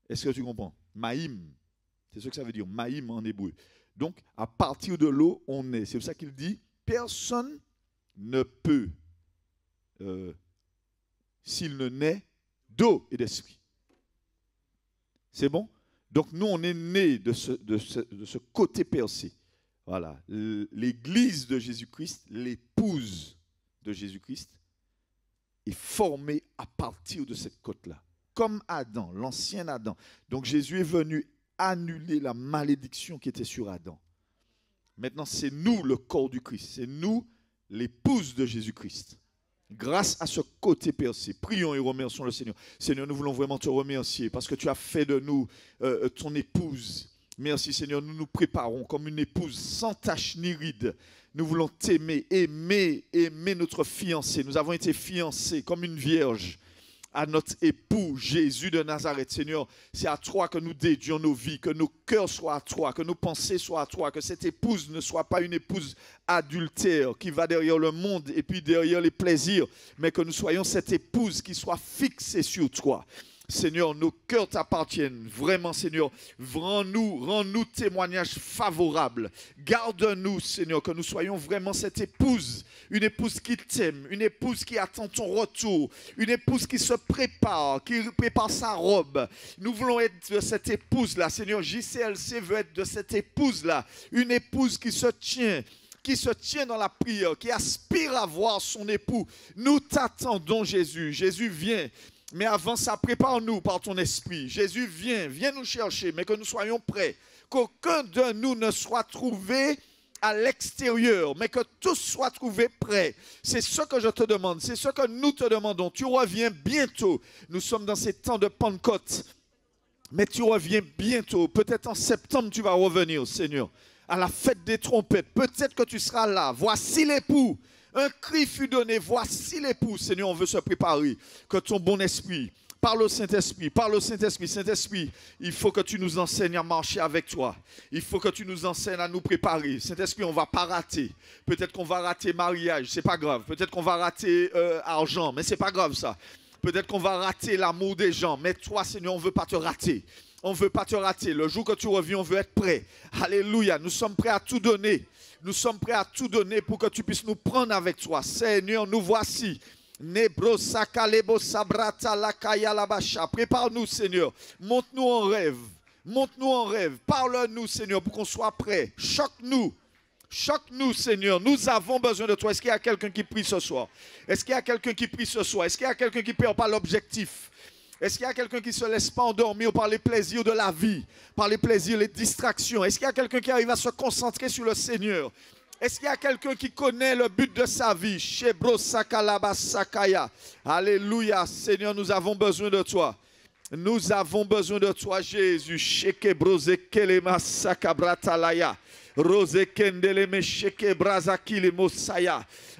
Est-ce que tu comprends? Maïm. C'est ce que ça veut dire. Maïm en hébreu. Donc, à partir de l'eau, on est. C'est pour ça qu'il dit, personne ne peut s'il ne naît d'eau et d'esprit. C'est bon? Donc nous, on est nés de ce côté percé. Voilà. L'église de Jésus-Christ, l'épouse de Jésus-Christ, est formée à partir de cette côte-là. Comme Adam, l'ancien Adam. Donc Jésus est venu annuler la malédiction qui était sur Adam. Maintenant, c'est nous le corps du Christ. C'est nous l'épouse de Jésus-Christ. Grâce à ce côté percé, prions et remercions le Seigneur. Seigneur, nous voulons vraiment te remercier parce que tu as fait de nous ton épouse. Merci Seigneur, nous nous préparons comme une épouse sans tache ni ride. Nous voulons t'aimer, aimer notre fiancé. Nous avons été fiancés comme une vierge à notre époux Jésus de Nazareth. Seigneur, c'est à toi que nous dédions nos vies, que nos cœurs soient à toi, que nos pensées soient à toi, que cette épouse ne soit pas une épouse adultère qui va derrière le monde et puis derrière les plaisirs, mais que nous soyons cette épouse qui soit fixée sur toi. Seigneur, nos cœurs t'appartiennent. Vraiment, Seigneur, rends-nous témoignage favorable. Garde-nous, Seigneur, que nous soyons vraiment cette épouse. Une épouse qui t'aime, une épouse qui attend ton retour, une épouse qui se prépare, qui prépare sa robe. Nous voulons être de cette épouse-là. Seigneur, JCLC veut être de cette épouse-là. Une épouse qui se tient dans la prière, qui aspire à voir son époux. Nous t'attendons, Jésus. Jésus, viens. Mais avant ça, prépare-nous par ton esprit. Jésus, viens nous chercher, mais que nous soyons prêts. Qu'aucun de nous ne soit trouvé à l'extérieur, mais que tous soient trouvés prêts. C'est ce que je te demande, c'est ce que nous te demandons. Tu reviens bientôt. Nous sommes dans ces temps de Pentecôte, mais tu reviens bientôt. Peut-être en septembre, tu vas revenir, Seigneur, à la fête des trompettes. Peut-être que tu seras là. Voici l'époux. Un cri fut donné, voici l'époux. Seigneur, on veut se préparer. Que ton bon esprit, parle au Saint-Esprit, Saint-Esprit, il faut que tu nous enseignes à marcher avec toi. Il faut que tu nous enseignes à nous préparer. Saint-Esprit, on ne va pas rater. Peut-être qu'on va rater mariage, c'est pas grave. Peut-être qu'on va rater argent, mais c'est pas grave ça. Peut-être qu'on va rater l'amour des gens, mais toi, Seigneur, on ne veut pas te rater. On ne veut pas te rater. Le jour que tu reviens, on veut être prêt. Alléluia, nous sommes prêts à tout donner. Nous sommes prêts à tout donner pour que tu puisses nous prendre avec toi. Seigneur, nous voici. Prépare-nous, Seigneur. Montre-nous en rêve. Montre-nous en rêve. Parle-nous, Seigneur, pour qu'on soit prêt. Choque-nous. Choque-nous, Seigneur. Nous avons besoin de toi. Est-ce qu'il y a quelqu'un qui prie ce soir? Est-ce qu'il y a quelqu'un qui prie ce soir? Est-ce qu'il y a quelqu'un qui ne perd pas l'objectif? Est-ce qu'il y a quelqu'un qui ne se laisse pas endormir par les plaisirs de la vie, par les plaisirs, les distractions? Est-ce qu'il y a quelqu'un qui arrive à se concentrer sur le Seigneur? Est-ce qu'il y a quelqu'un qui connaît le but de sa vie? Alléluia. Seigneur, nous avons besoin de toi. Nous avons besoin de toi, Jésus.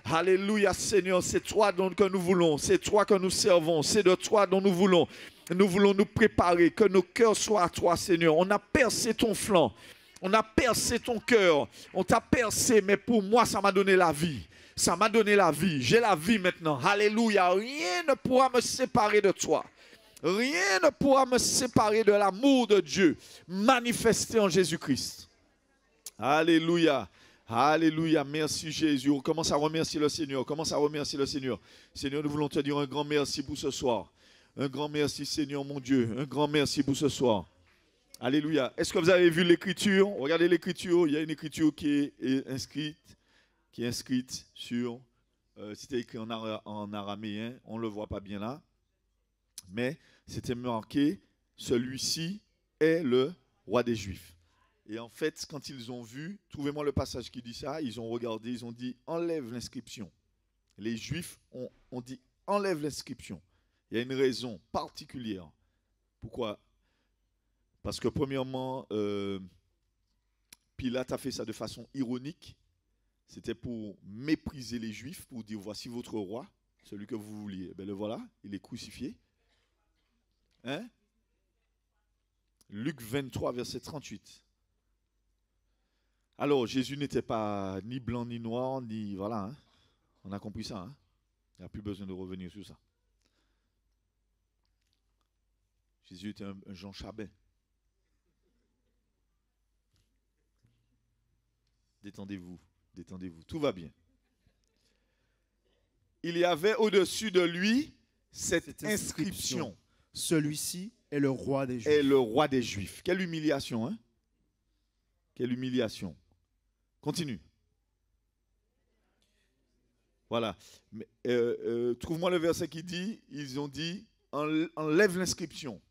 Alléluia, Seigneur, c'est toi dont que nous voulons, c'est toi que nous servons, c'est de toi dont nous voulons. Nous voulons nous préparer, que nos cœurs soient à toi, Seigneur. On a percé ton flanc, on a percé ton cœur, on t'a percé, mais pour moi, ça m'a donné la vie. Ça m'a donné la vie, j'ai la vie maintenant. Alléluia, rien ne pourra me séparer de toi. Rien ne pourra me séparer de l'amour de Dieu manifesté en Jésus-Christ. Alléluia. Alléluia, merci Jésus. On commence à remercier le Seigneur. Commence à remercier le Seigneur. Seigneur, nous voulons te dire un grand merci pour ce soir. Un grand merci, Seigneur mon Dieu. Un grand merci pour ce soir. Alléluia. Est-ce que vous avez vu l'écriture? Regardez l'écriture. Il y a une écriture qui est inscrite sur... c'était écrit en araméen. On ne le voit pas bien là. Mais c'était marqué, celui-ci est le roi des Juifs. Et en fait, quand ils ont vu, trouvez-moi le passage qui dit ça, ils ont regardé, ils ont dit, enlève l'inscription. Les Juifs ont dit, enlève l'inscription. Il y a une raison particulière. Pourquoi? Parce que premièrement, Pilate a fait ça de façon ironique. C'était pour mépriser les Juifs, pour dire, voici votre roi, celui que vous vouliez. Ben le voilà, il est crucifié. Hein? Luc 23, verset 38. Alors, Jésus n'était pas ni blanc ni noir, ni... Voilà, hein? On a compris ça. Hein? Il n'y a plus besoin de revenir sur ça. Jésus était un Jean Chabin. Détendez-vous, détendez-vous. Tout va bien. il y avait au-dessus de lui cette inscription. Celui-ci est le roi des Juifs. Est le roi des Juifs. Quelle humiliation, hein? Quelle humiliation. Continue. Voilà. Trouve-moi le verset qui dit, ils ont dit, enlève l'inscription.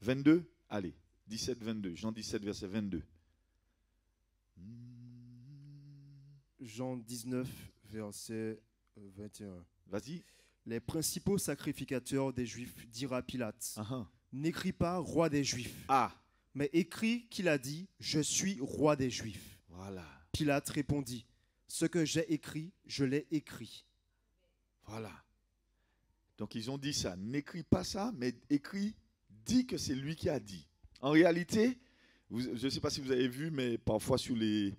22, allez, 17, 22. Jean 17, verset 22. Jean 19, verset 21. Vas-y. Les principaux sacrificateurs des Juifs dirent à Pilate, n'écris pas roi des Juifs, mais écris qu'il a dit, je suis roi des Juifs. Voilà. Pilate répondit, ce que j'ai écrit, je l'ai écrit. Voilà. Donc ils ont dit ça, n'écris pas ça, mais écris, dis que c'est lui qui a dit. En réalité, je ne sais pas si vous avez vu, mais parfois sur les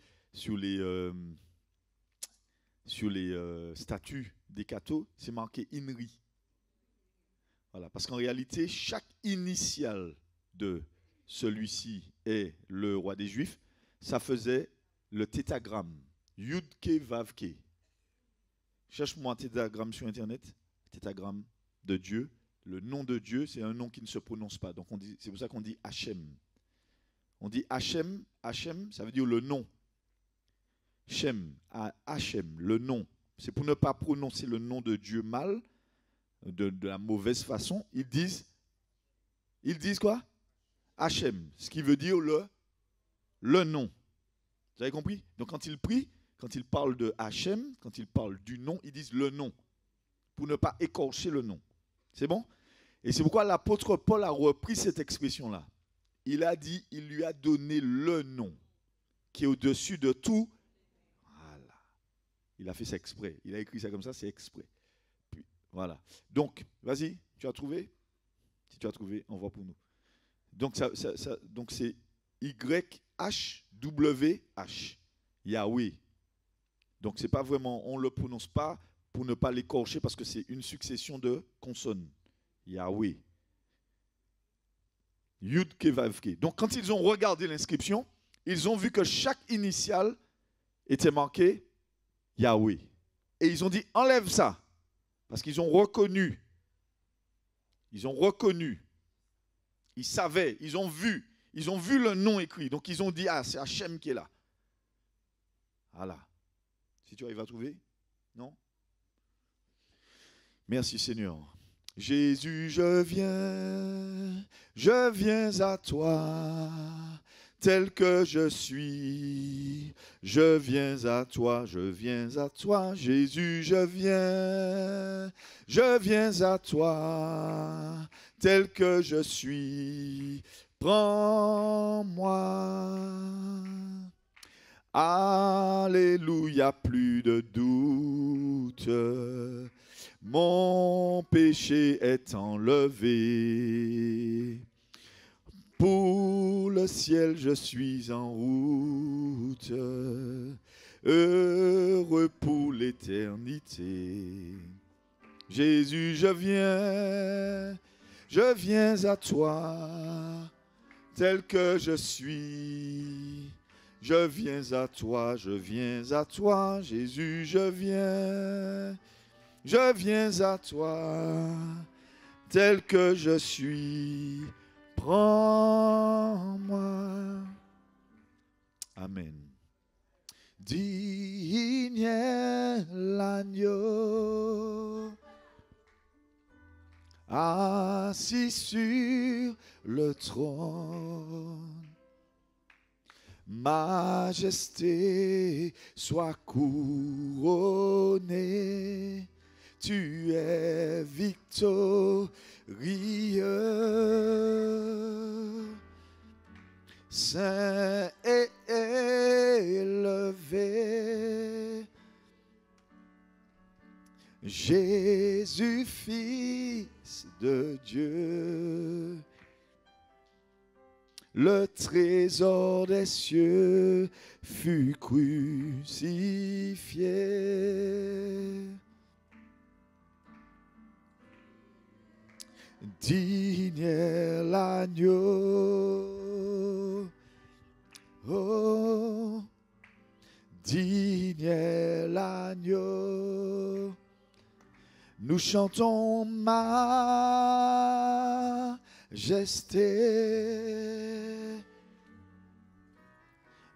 statues des cathos, c'est marqué INRI. Voilà, parce qu'en réalité, chaque initiale de celui-ci est le roi des Juifs, ça faisait le tétragramme. Yud Ke Vav Ke. Cherche-moi un tétragramme sur Internet, tétragramme de Dieu. Le nom de Dieu, c'est un nom qui ne se prononce pas. Donc c'est pour ça qu'on dit Hachem. On dit Hachem, Hachem, ça veut dire le nom. Shem, Hachem, le nom. C'est pour ne pas prononcer le nom de Dieu mal, de la mauvaise façon. Ils disent quoi? Hachem, ce qui veut dire le nom. Vous avez compris? Donc quand ils prient, quand ils parlent de Hachem, quand ils parlent du nom, ils disent le nom, pour ne pas écorcher le nom. C'est bon? Et c'est pourquoi l'apôtre Paul a repris cette expression-là. Il a dit, il lui a donné le nom, qui est au-dessus de tout. Voilà. Il a fait ça exprès. Il a écrit ça comme ça, c'est exprès. Puis, voilà. Donc, vas-y, tu as trouvé? Si tu as trouvé, envoie pour nous. Donc, donc c'est YHWH. Yahweh. Donc, c'est pas vraiment, on ne le prononce pas pour ne pas l'écorcher parce que c'est une succession de consonnes. Yahweh. Yud Ke Vav Ke. Donc, quand ils ont regardé l'inscription, ils ont vu que chaque initiale était marquée Yahweh. Et ils ont dit, enlève ça. Parce qu'ils ont reconnu. Ils ont reconnu. Ils savaient, ils ont vu le nom écrit. Donc, ils ont dit, ah, c'est Hachem qui est là. Voilà. Si tu arrives à trouver, non? Merci Seigneur. Jésus, je viens à toi, tel que je suis. Je viens à toi, Jésus, je viens à toi, tel que je suis. Prends-moi. Alléluia, plus de doute. Mon péché est enlevé. Pour le ciel, je suis en route. Heureux pour l'éternité. Jésus, je viens à toi, tel que je suis. Je viens à toi, Jésus, je viens à toi, tel que je suis. Prends-moi. Amen. Digne est l'agneau, assis sur le trône. Majesté, sois couronnée, tu es victorieux. Saint et élevé, Jésus, Fils de Dieu. Le trésor des cieux fut crucifié. Digne est l'agneau. Oh, digne est l'agneau. Nous chantons majesté,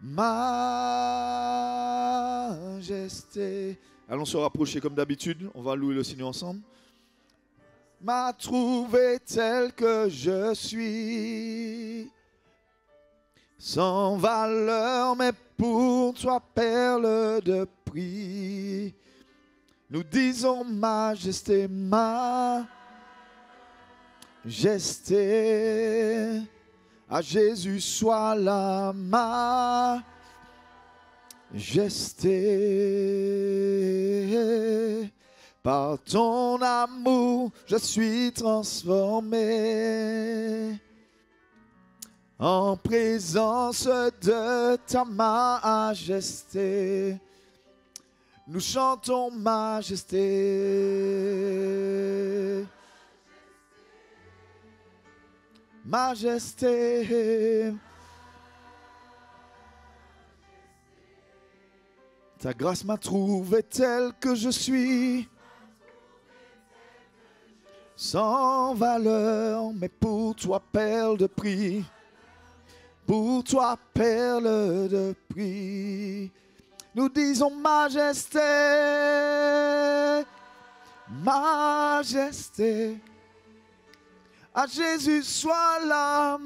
majesté. Allons se rapprocher comme d'habitude, on va louer le Seigneur ensemble. M'a trouvé tel que je suis, sans valeur, mais pour toi, perle de prix. Nous disons majesté, majesté. À Jésus soit la majesté. Par ton amour, je suis transformé en présence de ta majesté. Nous chantons majesté, majesté. Ta grâce m'a trouvé tel que je suis, sans valeur, mais pour toi, perle de prix. Pour toi, perle de prix. Nous disons majesté, majesté. À Jésus soit la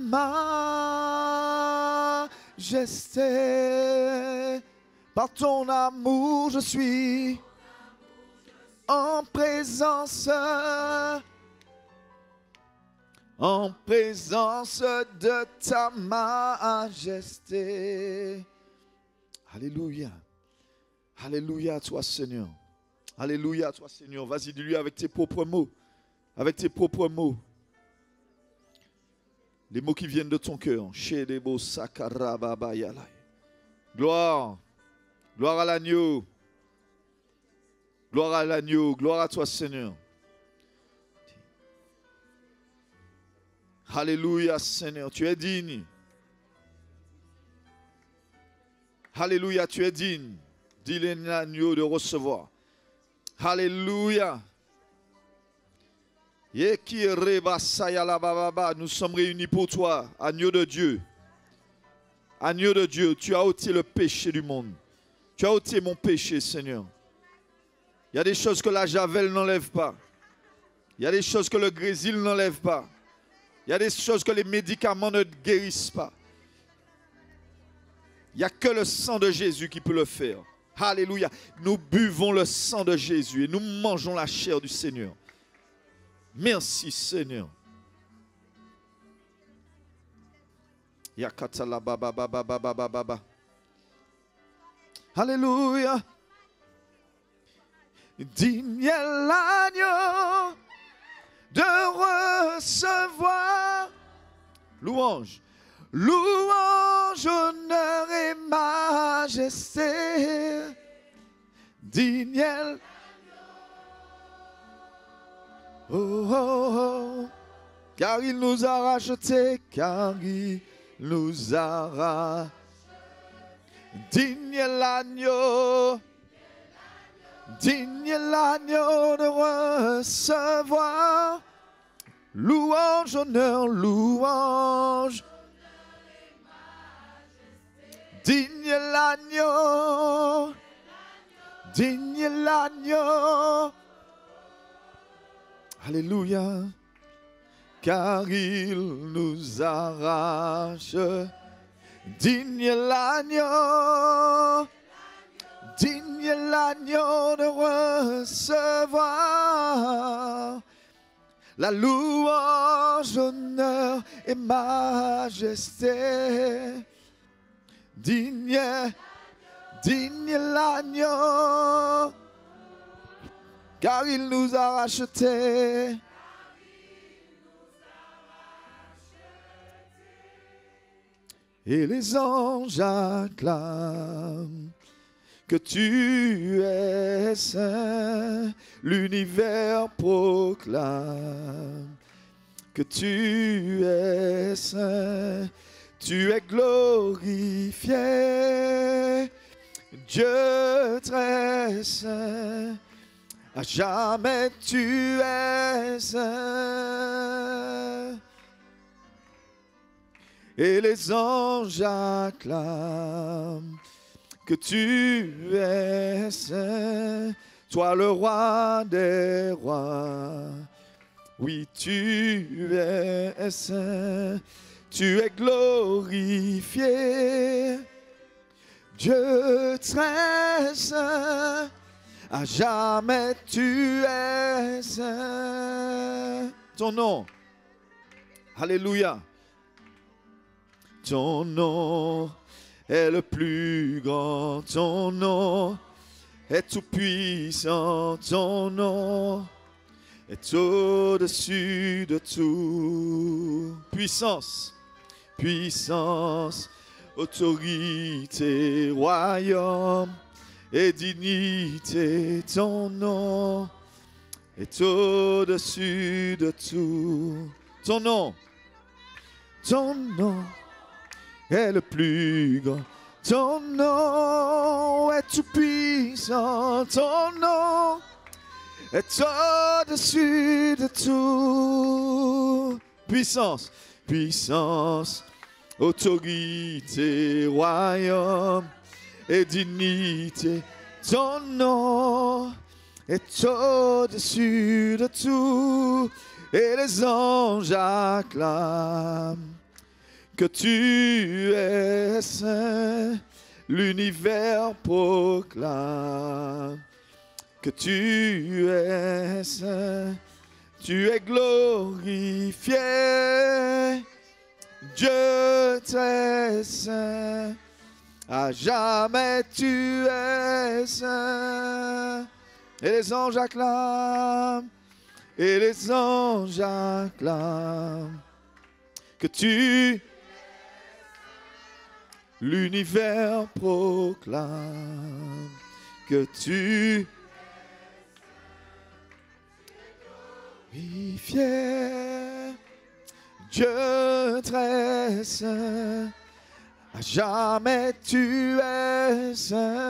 majesté. Par ton amour, je suis en présence de ta majesté. Alléluia. Alléluia à toi, Seigneur. Alléluia à toi, Seigneur. Vas-y, dis-lui avec tes propres mots. Avec tes propres mots. Les mots qui viennent de ton cœur. Gloire. Gloire à l'agneau. Gloire à l'agneau. Gloire à toi, Seigneur. Alléluia, Seigneur. Tu es digne. Alléluia, tu es digne. Dis-le l'agneau de recevoir. Alléluia. Nous sommes réunis pour toi, agneau de Dieu. Agneau de Dieu, tu as ôté le péché du monde. Tu as ôté mon péché, Seigneur. Il y a des choses que la javel n'enlève pas. Il y a des choses que le grésil n'enlève pas. Il y a des choses que les médicaments ne guérissent pas. Il n'y a que le sang de Jésus qui peut le faire. Alléluia. Nous buvons le sang de Jésus et nous mangeons la chair du Seigneur. Merci, Seigneur. Alléluia. Digne est l'agneau de recevoir louange. Louange, honneur et majesté. Digne est l'agneau. Oh, oh, oh. Car il nous a rachetés, car il nous a rachetés. Digne est l'agneau. Digne est l'agneau de recevoir louange, honneur, louange. Digne est l'agneau. Digne est l'agneau. Alléluia. Car il nous arrache. Digne est l'agneau. Digne est l'agneau de recevoir la louange, honneur et majesté. Digne est l'agneau, car il nous a rachetés. Et les anges acclament que tu es saint, l'univers proclame que tu es saint, tu es glorifié, Dieu très saint. À jamais tu es saint. Et les anges acclament que tu es saint. Toi le roi des rois. Oui, tu es saint. Tu es glorifié. Dieu très saint. À jamais tu es saint. Ton nom. Alléluia. Ton nom est le plus grand. Ton nom est tout puissant. Ton nom est au-dessus de tout. Puissance, puissance, autorité, royaume et dignité. Ton nom est au-dessus de tout. Ton nom est le plus grand. Ton nom est tout puissant. Ton nom est au-dessus de tout. Puissance, puissance, autorité, royaume et dignité. Ton nom est au-dessus de tout. Et les anges acclament que tu es saint. L'univers proclame que tu es saint. Tu es glorifié. Dieu très saint. À jamais tu es saint. Et les anges acclament. Et les anges acclament que tu, l'univers proclame que tu es fier, Dieu très saint, à jamais tu es saint.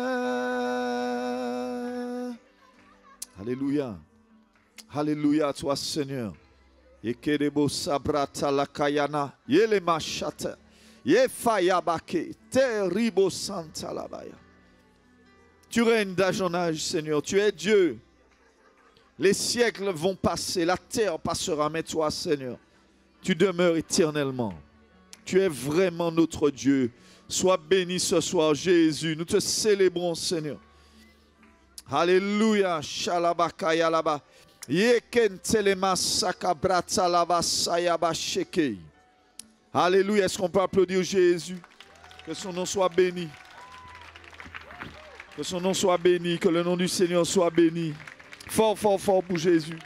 Alléluia. Alléluia à toi, Seigneur. Yekerebo sabrata la kayana, yele machata, yefayabake, terribo santa labaya. Tu règnes d'âge en âge, Seigneur. Tu es Dieu. Les siècles vont passer, la terre passera, mais toi, Seigneur, tu demeures éternellement. Tu es vraiment notre Dieu. Sois béni ce soir, Jésus. Nous te célébrons, Seigneur. Alléluia. Shalabakaya laba. Alléluia. Est-ce qu'on peut applaudir Jésus? Que son nom soit béni. Que son nom soit béni. Que le nom du Seigneur soit béni. Fort, fort, fort pour Jésus.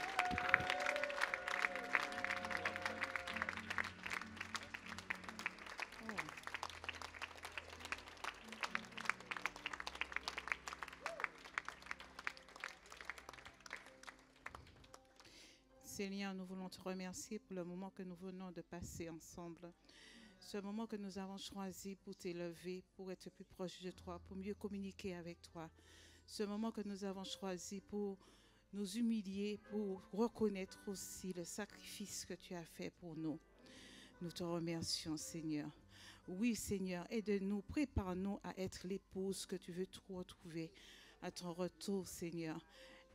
Seigneur, nous voulons te remercier pour le moment que nous venons de passer ensemble. Ce moment que nous avons choisi pour t'élever, pour être plus proche de toi, pour mieux communiquer avec toi. Ce moment que nous avons choisi pour nous humilier, pour reconnaître aussi le sacrifice que tu as fait pour nous. Nous te remercions, Seigneur. Oui, Seigneur, aide-nous, prépare-nous à être l'épouse que tu veux retrouver à ton retour, Seigneur.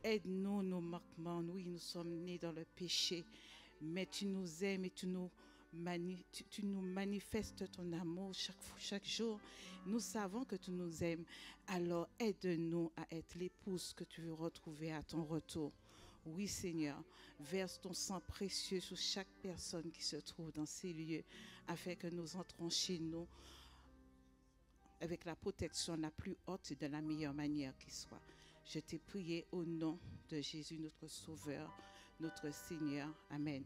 Aide-nous nos manquements. Oui, nous sommes nés dans le péché, mais tu nous aimes et tu nous manifestes ton amour chaque jour. Nous savons que tu nous aimes. Alors aide-nous à être l'épouse que tu veux retrouver à ton retour. Oui, Seigneur, verse ton sang précieux sur chaque personne qui se trouve dans ces lieux, afin que nous entrons chez nous avec la protection la plus haute et de la meilleure manière qui soit. Je t'ai prié au nom de Jésus, notre Sauveur, notre Seigneur. Amen.